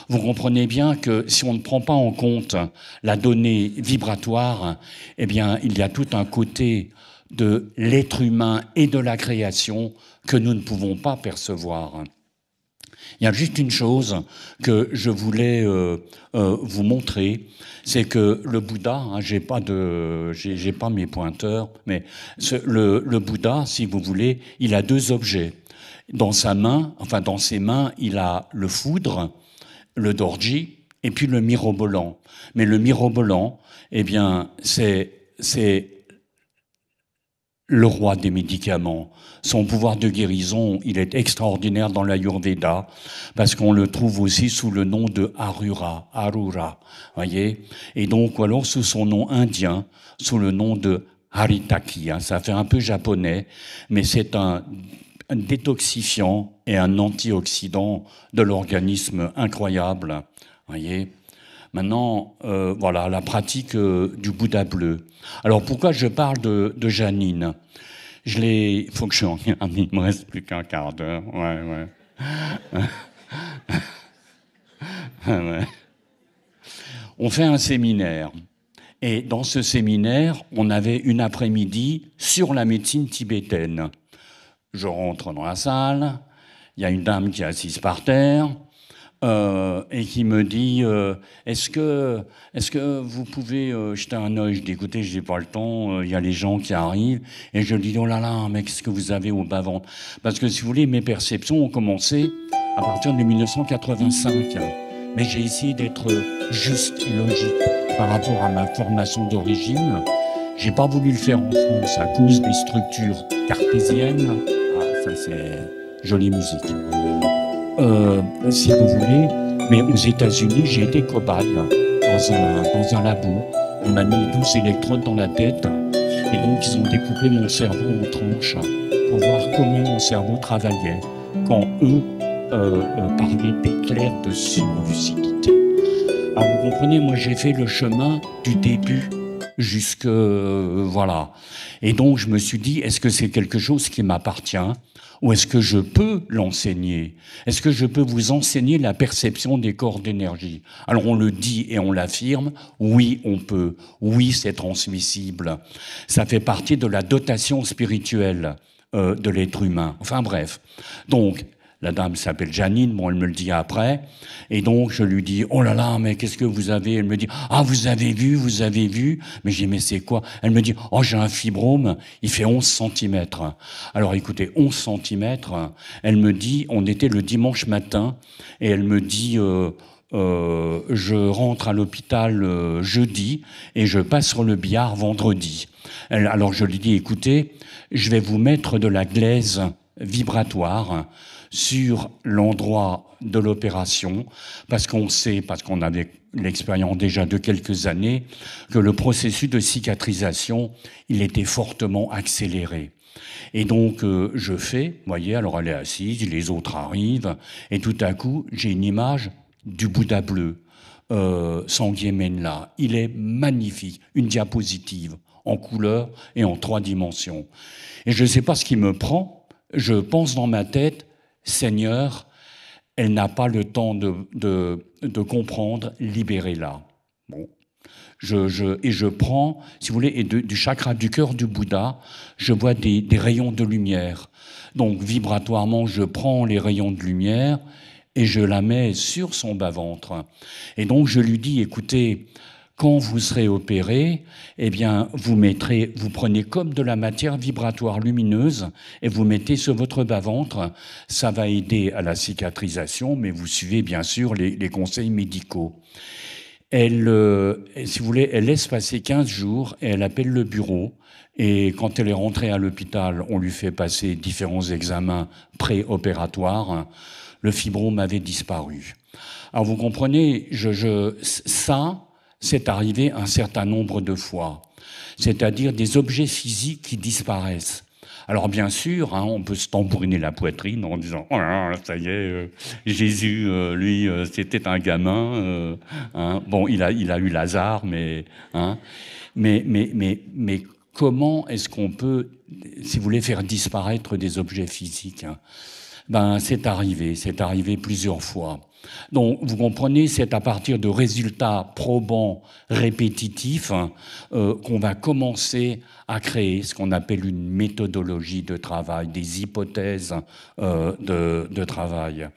Vous comprenez bien que si on ne prend pas en compte la donnée vibratoire, eh bien, il y a tout un côté de l'être humain et de la création que nous ne pouvons pas percevoir. Il y a juste une chose que je voulais vous montrer, c'est que le Bouddha, hein, j'ai pas mes pointeurs, mais le Bouddha, si vous voulez, il a 2 objets. Dans ses mains, il a le foudre, le dorji, et puis le mirobolant. Mais le mirobolant, eh bien, c'est le roi des médicaments. Son pouvoir de guérison, il est extraordinaire dans l'Ayurveda, parce qu'on le trouve aussi sous le nom de Arura, voyez. Et donc, ou alors sous son nom indien, sous le nom de Haritaki. Hein. Ça fait un peu japonais, mais c'est un détoxifiant et un antioxydant de l'organisme incroyable, voyez. Maintenant, voilà, la pratique du Bouddha bleu. Alors, pourquoi je parle de Janine? Il faut que je en regarde, il me reste plus qu'un quart d'heure, ouais. Ouais. On fait un séminaire. Et dans ce séminaire, on avait une après-midi sur la médecine tibétaine. Je rentre dans la salle, il y a une dame qui est assise par terre et qui me dit est-ce que vous pouvez jeter un œil? Je dis écoutez, je n'ai pas le temps, il y a les gens qui arrivent. Et je dis oh là là, mais qu'est-ce que vous avez au bas-ventre? Parce que si vous voulez, mes perceptions ont commencé à partir de 1985. Mais j'ai essayé d'être juste et logique par rapport à ma formation d'origine. J'ai pas voulu le faire en France à cause des structures cartésiennes. Ah, ça c'est jolie musique. Si vous voulez, mais aux États-Unis, j'ai été cobaye dans un labo. On m'a mis 12 électrodes dans la tête et donc ils ont découpé mon cerveau en tranches pour voir comment mon cerveau travaillait quand eux parlaient d'éclairs de surlucidité. Alors vous comprenez, moi j'ai fait le chemin du début jusque voilà. Et donc je me suis dit, est-ce que c'est quelque chose qui m'appartient ou est-ce que je peux l'enseigner? Est-ce que je peux vous enseigner la perception des corps d'énergie? Alors on le dit et on l'affirme, oui on peut, oui c'est transmissible. Ça fait partie de la dotation spirituelle de l'être humain. Enfin bref, donc la dame s'appelle Janine, bon, elle me le dit après. Et donc, je lui dis, oh là là, mais qu'est-ce que vous avez? Elle me dit, ah, vous avez vu? Mais j'ai dit, mais c'est quoi? Elle me dit, oh, j'ai un fibrome, il fait 11 cm. Alors, écoutez, 11 cm, elle me dit, on était le dimanche matin, et elle me dit, je rentre à l'hôpital jeudi, et je passe sur le billard vendredi. Alors, je lui dis, écoutez, je vais vous mettre de la glaise vibratoire sur l'endroit de l'opération, parce qu'on sait, parce qu'on avait l'expérience déjà de quelques années, que le processus de cicatrisation, il était fortement accéléré. Et donc, je fais, vous voyez, alors elle est assise, les autres arrivent, et tout à coup, j'ai une image du Bouddha bleu, Sangye Menla. Il est magnifique, une diapositive en couleur et en 3 dimensions. Et je ne sais pas ce qui me prend, je pense dans ma tête, Seigneur, elle n'a pas le temps de comprendre, libérez-la. Bon. Et je prends, si vous voulez, et du chakra du cœur du Bouddha, je vois des rayons de lumière. Donc, vibratoirement, je prends les rayons de lumière et je la mets sur son bas-ventre. Et donc, je lui dis, écoutez, quand vous serez opéré, eh bien, vous prenez comme de la matière vibratoire lumineuse et vous mettez sur votre bas-ventre. Ça va aider à la cicatrisation, mais vous suivez bien sûr les conseils médicaux. Elle, si vous voulez, elle laisse passer 15 jours et elle appelle le bureau. Et quand elle est rentrée à l'hôpital, on lui fait passer différents examens préopératoires. Le fibrome avait disparu. Alors vous comprenez, ça, c'est arrivé un certain nombre de fois. C'est-à-dire des objets physiques qui disparaissent. Alors bien sûr, on peut se tambouriner la poitrine en disant « Oh là là, ça y est, Jésus, lui, c'était un gamin. Bon, il a eu Lazare, mais comment est-ce qu'on peut, si vous voulez, faire disparaître des objets physiques ? C'est arrivé plusieurs fois. Donc, vous comprenez, c'est à partir de résultats probants, répétitifs, qu'on va commencer à créer ce qu'on appelle une méthodologie de travail, des hypothèses de travail.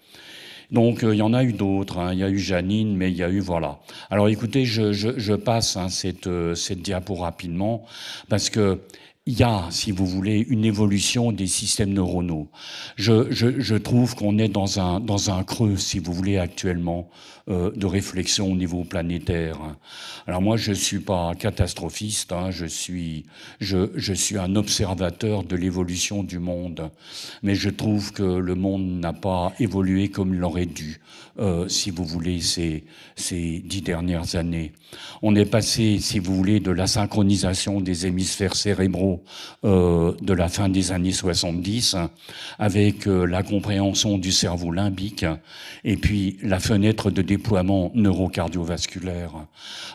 Donc, il y en a eu d'autres. Il y a eu Janine, mais il y a eu, voilà. Alors, écoutez, je passe cette diapo rapidement, parce que il y a, si vous voulez, une évolution des systèmes neuronaux. Je trouve qu'on est dans un creux, si vous voulez, actuellement, de réflexion au niveau planétaire. Alors moi, je suis pas catastrophiste, je suis un observateur de l'évolution du monde, mais je trouve que le monde n'a pas évolué comme il aurait dû, si vous voulez, ces 10 dernières années. On est passé, si vous voulez, de la synchronisation des hémisphères cérébraux de la fin des années 70, avec la compréhension du cerveau limbique, et puis la fenêtre de déploiement neurocardiovasculaire.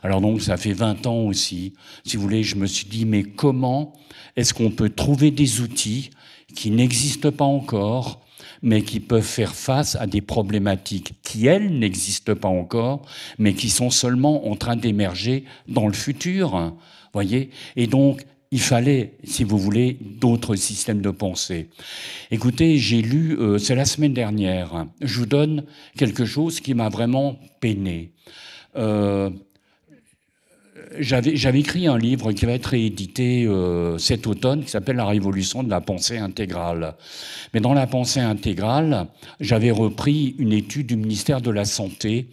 Alors donc, ça fait 20 ans aussi, si vous voulez, je me suis dit, mais comment est-ce qu'on peut trouver des outils qui n'existent pas encore, mais qui peuvent faire face à des problématiques qui, elles, n'existent pas encore, mais qui sont seulement en train d'émerger dans le futur, voyez ? Et donc, il fallait, si vous voulez, d'autres systèmes de pensée. Écoutez, j'ai lu, c'est la semaine dernière, je vous donne quelque chose qui m'a vraiment peiné. J'avais écrit un livre qui va être réédité cet automne, qui s'appelle « La révolution de la pensée intégrale ». Mais dans la pensée intégrale, j'avais repris une étude du ministère de la Santé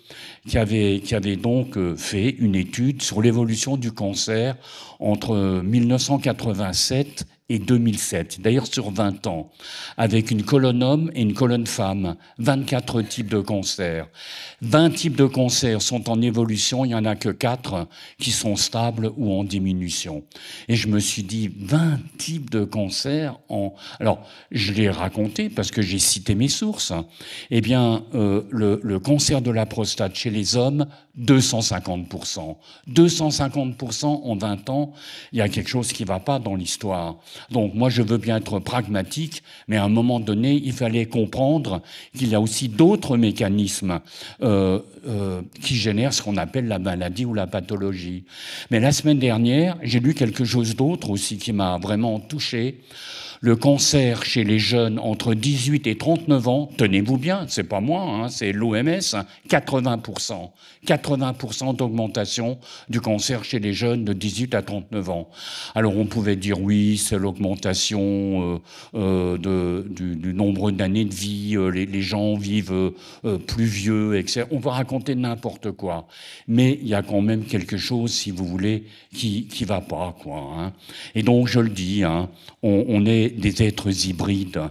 qui avait donc fait une étude sur l'évolution du cancer entre 1987 et 2007, d'ailleurs sur 20 ans, avec une colonne homme et une colonne femme, 24 types de cancers. 20 types de cancers sont en évolution, il n'y en a que 4 qui sont stables ou en diminution. Et je me suis dit, 20 types de cancers Alors, je l'ai raconté parce que j'ai cité mes sources. Eh bien, le cancer de la prostate chez les hommes, 250%. 250% en 20 ans, il y a quelque chose qui ne va pas dans l'histoire. Donc moi, je veux bien être pragmatique, mais à un moment donné, il fallait comprendre qu'il y a aussi d'autres mécanismes qui génèrent ce qu'on appelle la maladie ou la pathologie. Mais la semaine dernière, j'ai lu quelque chose d'autre aussi qui m'a vraiment touché. Le cancer chez les jeunes entre 18 et 39 ans, tenez-vous bien, c'est pas moi, c'est l'OMS, 80%. 80% d'augmentation du cancer chez les jeunes de 18 à 39 ans. Alors on pouvait dire oui, c'est l'augmentation du nombre d'années de vie, les gens vivent plus vieux, etc. On va raconter n'importe quoi. Mais il y a quand même quelque chose, si vous voulez, qui va pas, quoi. Et donc je le dis, on est des êtres hybrides.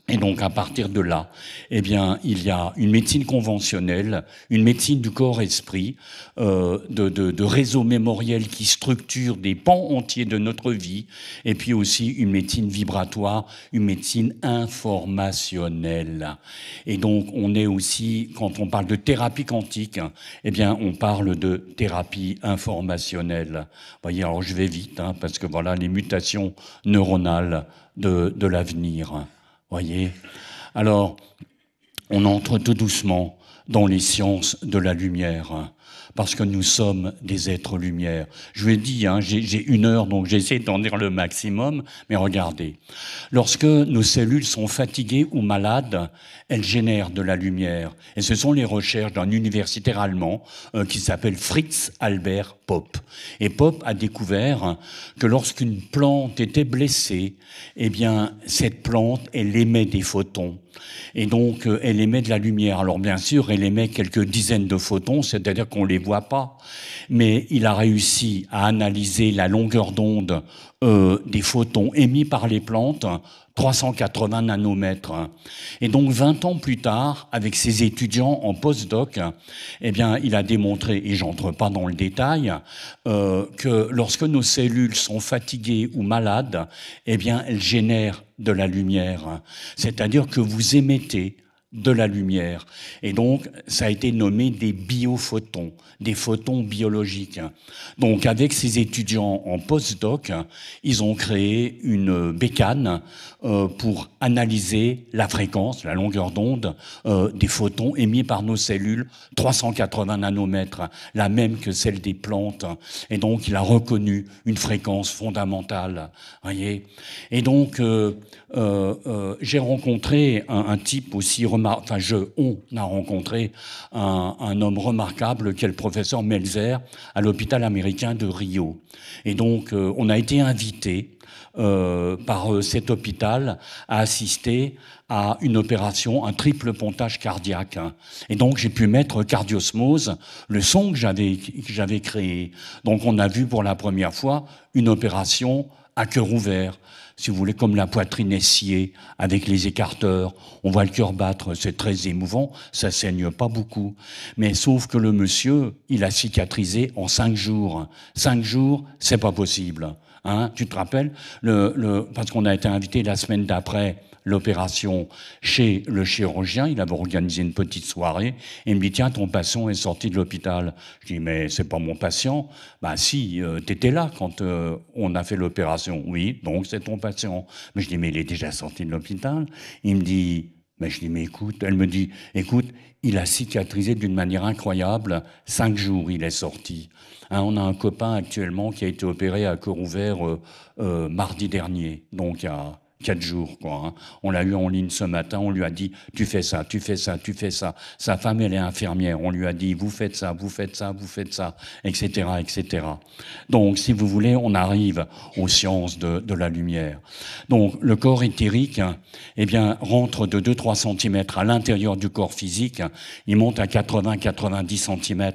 Et donc, à partir de là, eh bien, il y a une médecine conventionnelle, une médecine du corps-esprit, de réseaux mémoriels qui structurent des pans entiers de notre vie, et puis aussi une médecine vibratoire, une médecine informationnelle. Et donc, on est aussi, quand on parle de thérapie quantique, eh bien, on parle de thérapie informationnelle. Vous voyez, alors je vais vite, parce que voilà, les mutations neuronales de l'avenir. Voyez. Alors, on entre tout doucement dans les sciences de la lumière, parce que nous sommes des êtres lumière. Je vous ai dit, j'ai 1 heure, donc j'essaie d'en dire le maximum, mais regardez. Lorsque nos cellules sont fatiguées ou malades, elles génèrent de la lumière. Et ce sont les recherches d'un universitaire allemand qui s'appelle Fritz Albert Popp. Et Popp a découvert que lorsqu'une plante était blessée, eh bien, cette plante, elle émet des photons. Et donc, elle émet de la lumière. Alors, bien sûr, elle émet quelques dizaines de photons, c'est-à-dire qu'on les voit pas. Mais il a réussi à analyser la longueur d'onde des photons émis par les plantes, 380 nanomètres. Et donc, 20 ans plus tard, avec ses étudiants en postdoc, eh bien, il a démontré, et j'entre pas dans le détail, que lorsque nos cellules sont fatiguées ou malades, eh bien, elles génèrent de la lumière. C'est-à-dire que vous émettez de la lumière. Et donc, ça a été nommé des biophotons, des photons biologiques. Donc, avec ces étudiants en postdoc, ils ont créé une bécane pour analyser la fréquence, la longueur d'onde des photons émis par nos cellules, 380 nanomètres, la même que celle des plantes. Et donc, il a reconnu une fréquence fondamentale. Voyez. Et donc, j'ai rencontré un type aussi on a rencontré un homme remarquable qui est le professeur Melzer à l'hôpital américain de Rio. Et donc, on a été invité par cet hôpital à assister à une opération, un triple pontage cardiaque. Et donc, j'ai pu mettre Cardiosmose, le son que j'avais créé. Donc, on a vu pour la première fois une opération à cœur ouvert. Si vous voulez, comme la poitrine est sciée avec les écarteurs, on voit le cœur battre, c'est très émouvant, ça saigne pas beaucoup. Mais sauf que le monsieur, il a cicatrisé en 5 jours. 5 jours, c'est pas possible. Tu te rappelles, parce qu'on a été invité la semaine d'après l'opération chez le chirurgien, il avait organisé une petite soirée, et il me dit, tiens, ton patient est sorti de l'hôpital. Je dis, mais c'est pas mon patient. Ben si, t'étais là quand on a fait l'opération. Oui, donc c'est ton patient. Mais je dis, mais il est déjà sorti de l'hôpital. Il me dit, mais je dis, mais écoute, elle me dit, écoute, il a cicatrisé d'une manière incroyable, 5 jours il est sorti. On a un copain actuellement qui a été opéré à cœur ouvert mardi dernier, donc il y a 4 jours, quoi. On l'a eu en ligne ce matin, on lui a dit, tu fais ça, tu fais ça, tu fais ça. Sa femme, elle est infirmière, on lui a dit, vous faites ça, vous faites ça, vous faites ça, etc., etc. Donc, si vous voulez, on arrive aux sciences de la lumière. Donc, le corps éthérique, eh bien, rentre de 2-3 cm à l'intérieur du corps physique, il monte à 80-90 cm.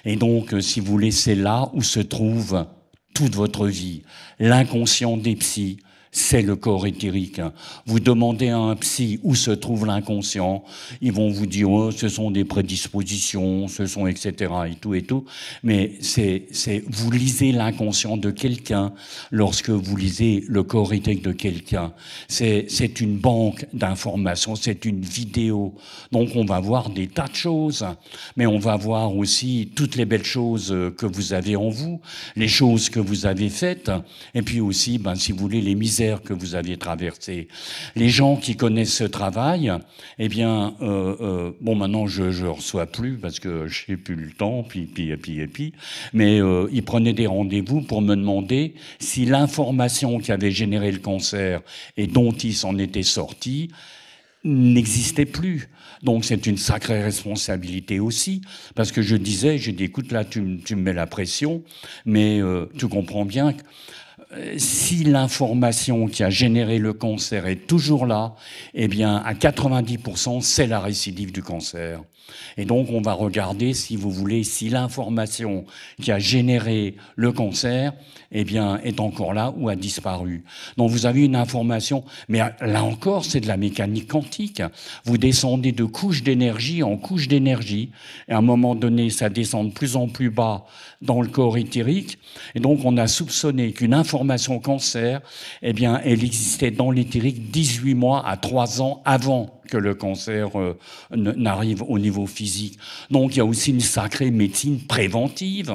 Et donc, si vous voulez, c'est là où se trouve toute votre vie. L'inconscient des psys, c'est le corps éthérique. Vous demandez à un psy où se trouve l'inconscient, ils vont vous dire, oh, ce sont des prédispositions, ce sont etc. et tout et tout. Mais vous lisez l'inconscient de quelqu'un lorsque vous lisez le corps éthérique de quelqu'un. C'est une banque d'informations, c'est une vidéo. Donc on va voir des tas de choses, mais on va voir aussi toutes les belles choses que vous avez en vous, les choses que vous avez faites, et puis aussi, si vous voulez, les misères que vous aviez traversées. Les gens qui connaissent ce travail, eh bien, maintenant je reçois plus parce que je n'ai plus le temps, mais ils prenaient des rendez-vous pour me demander si l'information qui avait généré le cancer et dont ils s'en étaient sortis n'existait plus. Donc c'est une sacrée responsabilité aussi, parce que j'ai dit, écoute, là tu me mets la pression, mais tu comprends bien que si l'information qui a généré le cancer est toujours là, eh bien, à 90%, c'est la récidive du cancer. Et donc, on va regarder, si vous voulez, si l'information qui a généré le cancer, eh bien, est encore là ou a disparu. Donc, vous avez une information, mais là encore, c'est de la mécanique quantique. Vous descendez de couche d'énergie en couche d'énergie, et à un moment donné, ça descend de plus en plus bas dans le corps éthérique, et donc on a soupçonné qu'une information cancer, eh bien, elle existait dans l'éthérique 18 mois à 3 ans avant que le cancer n'arrive au niveau physique. Donc il y a aussi une sacrée médecine préventive,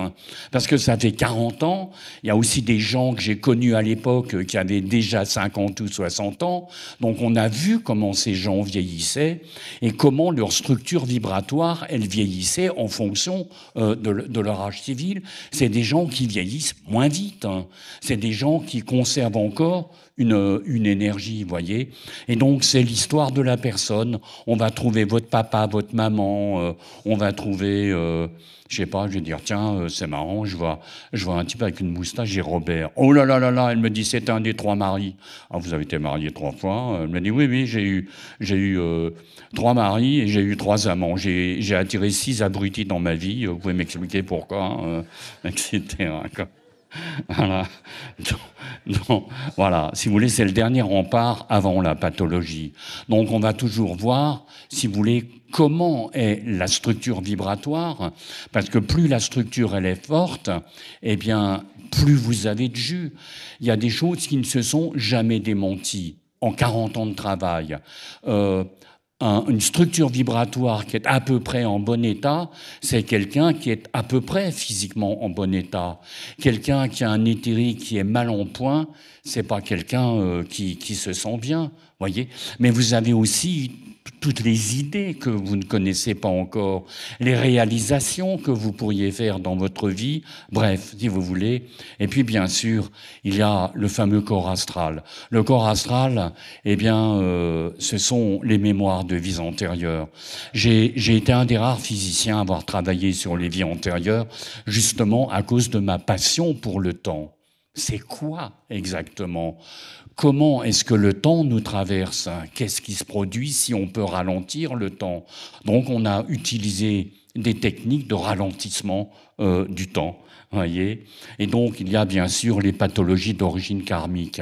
parce que ça fait 40 ans, il y a aussi des gens que j'ai connus à l'époque qui avaient déjà 50 ou 60 ans, donc on a vu comment ces gens vieillissaient et comment leur structure vibratoire, elle vieillissait en fonction de leur âge civil. C'est des gens qui vieillissent moins vite, hein. C'est des gens qui conservent encore une énergie, vous voyez. Et donc, c'est l'histoire de la personne. On va trouver votre papa, votre maman, on va trouver, je sais pas, je vais dire, tiens, c'est marrant, je vois un type avec une moustache, j'ai Robert. Oh là là là là, elle me dit, c'est un des 3 maris. Ah, vous avez été marié 3 fois? Elle me dit, oui, oui, j'ai eu 3 maris et j'ai eu 3 amants. J'ai attiré 6 abrutis dans ma vie, vous pouvez m'expliquer pourquoi, etc. Voilà. Donc, voilà. Si vous voulez, c'est le dernier rempart avant la pathologie. Donc, on va toujours voir, si vous voulez, comment est la structure vibratoire, parce que plus la structure elle est forte, eh bien, plus vous avez de jus. Il y a des choses qui ne se sont jamais démenties en 40 ans de travail. Une structure vibratoire qui est à peu près en bon état, c'est quelqu'un qui est à peu près physiquement en bon état. Quelqu'un qui a un éthérique qui est mal en point, c'est pas quelqu'un qui se sent bien, voyez. Mais vous avez aussi toutes les idées que vous ne connaissez pas encore, les réalisations que vous pourriez faire dans votre vie, bref, si vous voulez. Et puis, bien sûr, il y a le fameux corps astral. Le corps astral, eh bien, ce sont les mémoires de vies antérieures. J'ai été un des rares physiciens à avoir travaillé sur les vies antérieures, justement à cause de ma passion pour le temps. C'est quoi exactement ? Comment est-ce que le temps nous traverse? Qu'est-ce qui se produit si on peut ralentir le temps? Donc on a utilisé des techniques de ralentissement du temps, voyez. Et donc il y a bien sûr les pathologies d'origine karmique.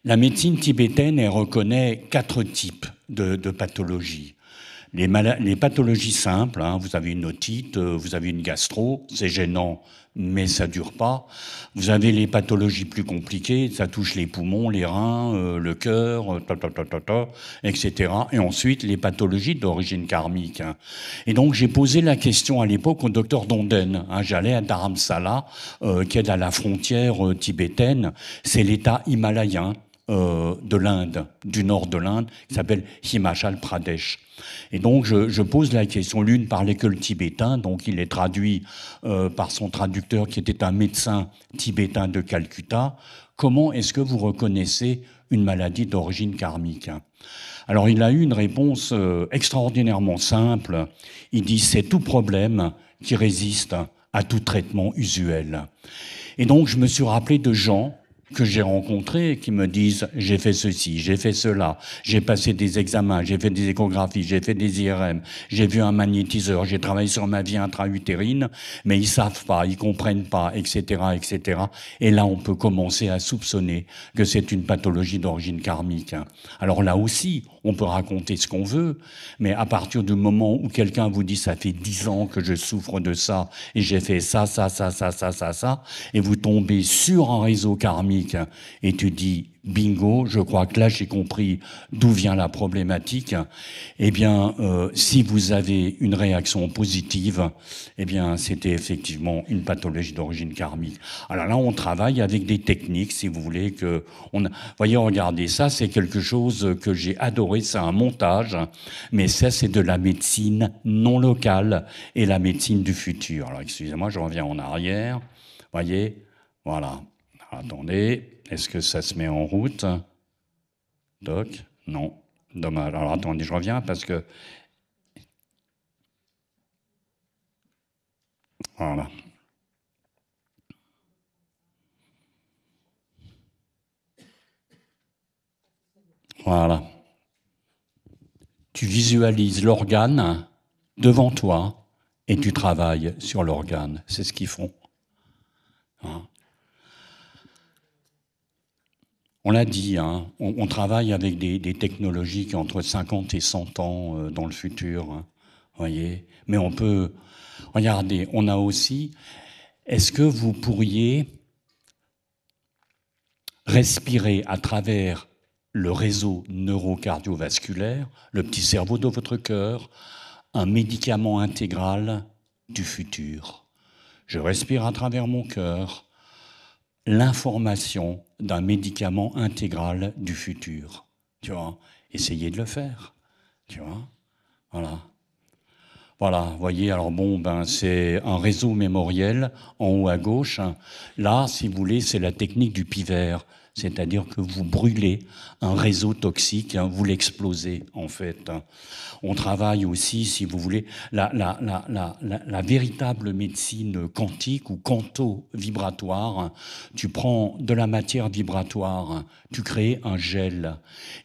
La médecine tibétaine, elle reconnaît 4 types de pathologies. Les pathologies simples, hein, vous avez une otite, vous avez une gastro, c'est gênant, mais ça dure pas. Vous avez les pathologies plus compliquées, ça touche les poumons, les reins, le cœur, etc. Et ensuite, les pathologies d'origine karmique. Hein. Et donc, j'ai posé la question à l'époque au docteur Donden. Hein, j'allais à Dharamsala, qui est à la frontière tibétaine. C'est l'État himalayen de l'Inde, du nord de l'Inde, qui s'appelle Himachal Pradesh. Et donc, je pose la question. L'une parlait que le tibétain, donc il est traduit par son traducteur qui était un médecin tibétain de Calcutta. Comment est-ce que vous reconnaissez une maladie d'origine karmique? Alors, il a eu une réponse extraordinairement simple. Il dit, c'est tout problème qui résiste à tout traitement usuel. Et donc, je me suis rappelé de gens que j'ai rencontrés qui me disent « j'ai fait ceci, j'ai fait cela, j'ai passé des examens, j'ai fait des échographies, j'ai fait des IRM, j'ai vu un magnétiseur, j'ai travaillé sur ma vie intra-utérine, mais ils savent pas, ils comprennent pas, etc., etc. » Et là, on peut commencer à soupçonner que c'est une pathologie d'origine karmique. Alors là aussi, on peut raconter ce qu'on veut, mais à partir du moment où quelqu'un vous dit « ça fait 10 ans que je souffre de ça, et j'ai fait ça, et vous tombez sur un réseau karmique, et tu dis bingo, je crois que là j'ai compris d'où vient la problématique. Eh bien, si vous avez une réaction positive, eh bien, c'était effectivement une pathologie d'origine karmique. Alors là, on travaille avec des techniques, si vous voulez, que voyez, regardez, ça, c'est quelque chose que j'ai adoré, c'est un montage, mais ça, c'est de la médecine non locale et la médecine du futur. Alors, excusez-moi, je reviens en arrière. Voyez, voilà. Attendez, est-ce que ça se met en route? Doc? Non. Dommage. Alors attendez, je reviens parce que... Voilà. Voilà. Tu visualises l'organe devant toi et tu travailles sur l'organe. C'est ce qu'ils font. Hein. On l'a dit, hein, on travaille avec des technologies qui ont entre 50 et 100 ans dans le futur. Hein, voyez. Mais on peut... Regardez, on a aussi... Est-ce que vous pourriez respirer à travers le réseau neurocardiovasculaire, le petit cerveau de votre cœur, un médicament intégral du futur? Je respire à travers mon cœur l'information d'un médicament intégral du futur. Tu vois, essayez de le faire. Tu vois, voilà. Voilà, vous voyez, alors bon, ben, c'est un réseau mémoriel en haut à gauche. Là, si vous voulez, c'est la technique du pivert. C'est-à-dire que vous brûlez un réseau toxique, hein, vous l'explosez, en fait. On travaille aussi, si vous voulez, la véritable médecine quantique ou quanto-vibratoire. Tu prends de la matière vibratoire, tu crées un gel.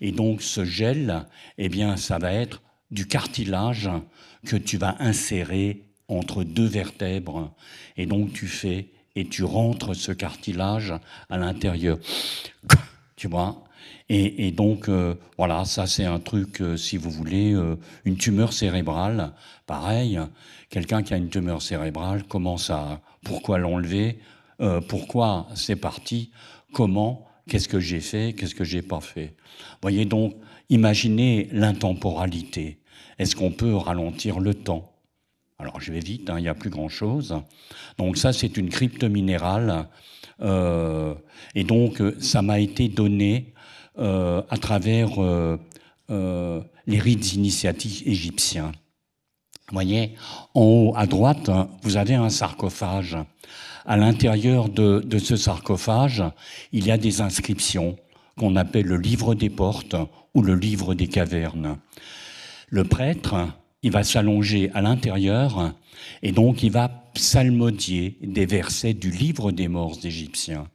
Et donc, ce gel, eh bien, ça va être du cartilage que tu vas insérer entre deux vertèbres. Et donc, tu fais et tu rentres ce cartilage à l'intérieur. Tu vois ? Et donc, voilà, ça c'est un truc, si vous voulez, une tumeur cérébrale, pareil, quelqu'un qui a une tumeur cérébrale, comment ça, pourquoi l'enlever, pourquoi c'est parti, comment, qu'est-ce que j'ai fait, qu'est-ce que j'ai pas fait. Voyez donc, imaginez l'intemporalité. Est-ce qu'on peut ralentir le temps ? Alors je vais vite, hein, il n'y a plus grand-chose. Donc ça, c'est une crypte minérale. Et donc, ça m'a été donné à travers les rites initiatiques égyptiens. Vous voyez, en haut à droite, vous avez un sarcophage. À l'intérieur de ce sarcophage, il y a des inscriptions qu'on appelle le livre des portes ou le livre des cavernes. Le prêtre, il va s'allonger à l'intérieur et donc il va psalmodier des versets du livre des morts égyptiens.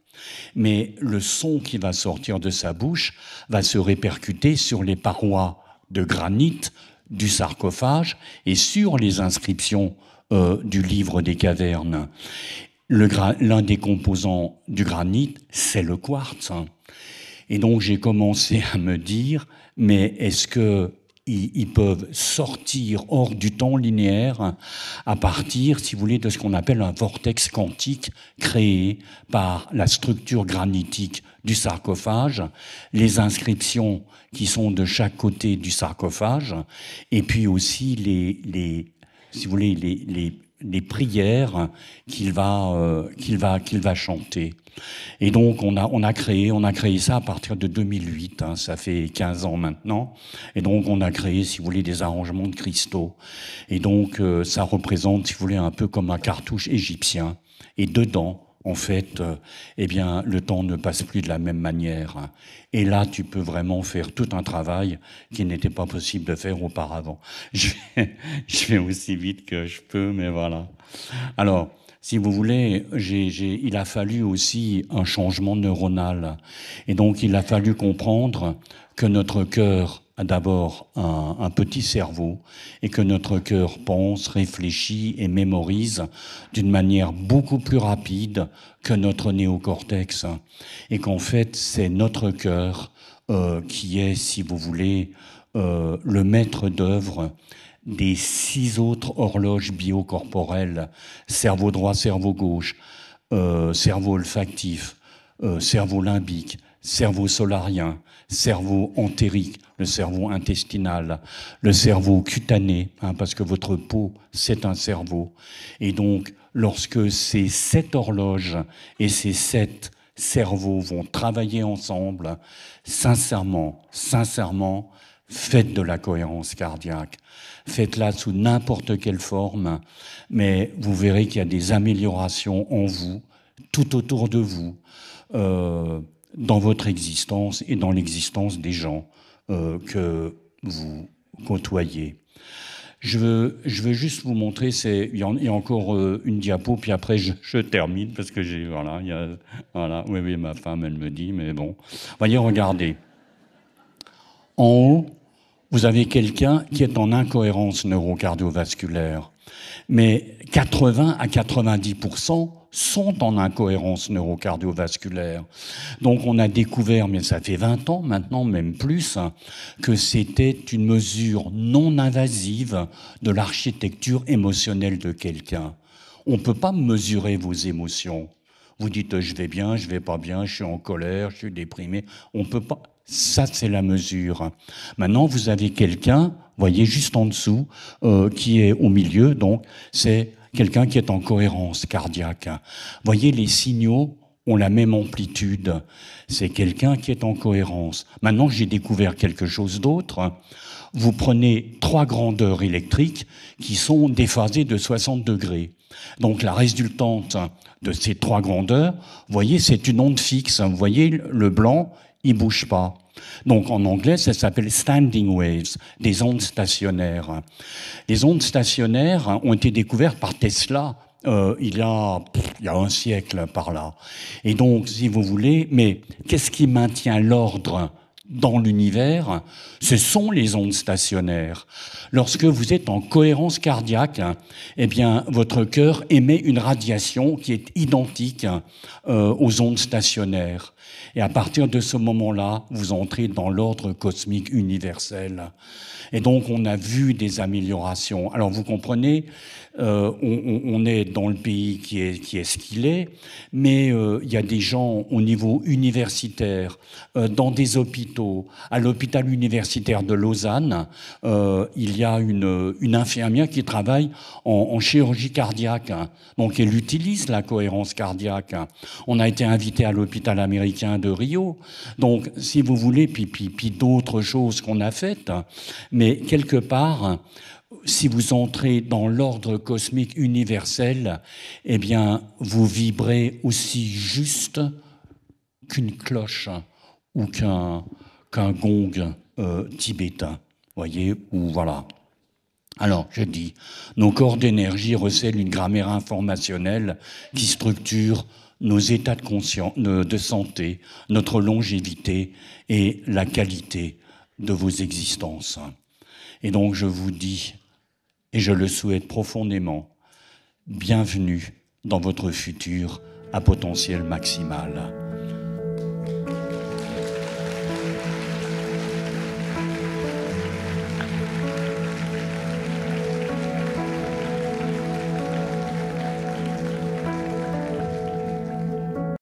Mais le son qui va sortir de sa bouche va se répercuter sur les parois de granit du sarcophage et sur les inscriptions du livre des cavernes. L'un des composants du granit, c'est le quartz. Et donc j'ai commencé à me dire, mais est-ce que ils peuvent sortir hors du temps linéaire à partir, si vous voulez, de ce qu'on appelle un vortex quantique créé par la structure granitique du sarcophage, les inscriptions qui sont de chaque côté du sarcophage, et puis aussi si vous voulez, les prières qu'il va chanter. Et donc on a créé ça à partir de 2008, hein, ça fait 15 ans maintenant. Et donc on a créé, si vous voulez, des arrangements de cristaux. Et donc ça représente, si vous voulez, un peu comme un cartouche égyptien. Et dedans, en fait, eh bien, le temps ne passe plus de la même manière. Et là, tu peux vraiment faire tout un travail qui n'était pas possible de faire auparavant. Je vais aussi vite que je peux, mais voilà. Alors, si vous voulez, il a fallu aussi un changement neuronal. Et donc, il a fallu comprendre que notre cœur a d'abord un petit cerveau et que notre cœur pense, réfléchit et mémorise d'une manière beaucoup plus rapide que notre néocortex. Et qu'en fait, c'est notre cœur qui est, si vous voulez, le maître d'œuvre des 6 autres horloges biocorporelles, cerveau droit, cerveau gauche, cerveau olfactif, cerveau limbique, cerveau solarien, cerveau entérique, le cerveau intestinal, le cerveau cutané, hein, parce que votre peau, c'est un cerveau. Et donc, lorsque ces 7 horloges et ces 7 cerveaux vont travailler ensemble, sincèrement, faites de la cohérence cardiaque. Faites-la sous n'importe quelle forme, mais vous verrez qu'il y a des améliorations en vous, tout autour de vous, dans votre existence et dans l'existence des gens que vous côtoyez. Je veux juste vous montrer, il y a encore une diapo, puis après je termine, parce que voilà, oui, ma femme, elle me dit, mais bon. Voyez, regardez. En haut, vous avez quelqu'un qui est en incohérence neurocardiovasculaire. Mais 80 à 90% sont en incohérence neurocardiovasculaire. Donc on a découvert, mais ça fait 20 ans maintenant, même plus, que c'était une mesure non invasive de l'architecture émotionnelle de quelqu'un. On ne peut pas mesurer vos émotions. Vous dites je vais bien, je vais pas bien, je suis en colère, je suis déprimé. On peut pas. Ça, c'est la mesure. Maintenant, vous avez quelqu'un, voyez, juste en dessous, qui est au milieu, donc c'est quelqu'un qui est en cohérence cardiaque. Voyez, les signaux ont la même amplitude. C'est quelqu'un qui est en cohérence. Maintenant, j'ai découvert quelque chose d'autre. Vous prenez 3 grandeurs électriques qui sont déphasées de 60 degrés. Donc la résultante de ces 3 grandeurs, vous voyez, c'est une onde fixe. Vous voyez, le blanc, il bouge pas. Donc en anglais, ça s'appelle standing waves, des ondes stationnaires. Les ondes stationnaires ont été découvertes par Tesla il y a un siècle par là. Et donc, si vous voulez, mais qu'est-ce qui maintient l'ordre dans l'univers? Ce sont les ondes stationnaires. Lorsque vous êtes en cohérence cardiaque, eh bien, votre cœur émet une radiation qui est identique aux ondes stationnaires. Et à partir de ce moment-là, vous entrez dans l'ordre cosmique universel. Et donc, on a vu des améliorations. Alors, vous comprenez, on est dans le pays qui est ce qu'il est, mais il y a des gens au niveau universitaire, dans des hôpitaux. À l'hôpital universitaire de Lausanne, il y a une infirmière qui travaille en chirurgie cardiaque. Donc, elle utilise la cohérence cardiaque. On a été invité à l'hôpital américain de Rio. Donc, si vous voulez, puis d'autres choses qu'on a faites, mais quelque part, si vous entrez dans l'ordre cosmique universel, eh bien, vous vibrez aussi juste qu'une cloche ou qu'un gong tibétain, voyez, ou voilà. Alors, je dis, nos corps d'énergie recèlent une grammaire informationnelle qui structure nos états de santé, notre longévité et la qualité de vos existences. Et donc, je vous dis, et je le souhaite profondément, bienvenue dans votre futur à potentiel maximal.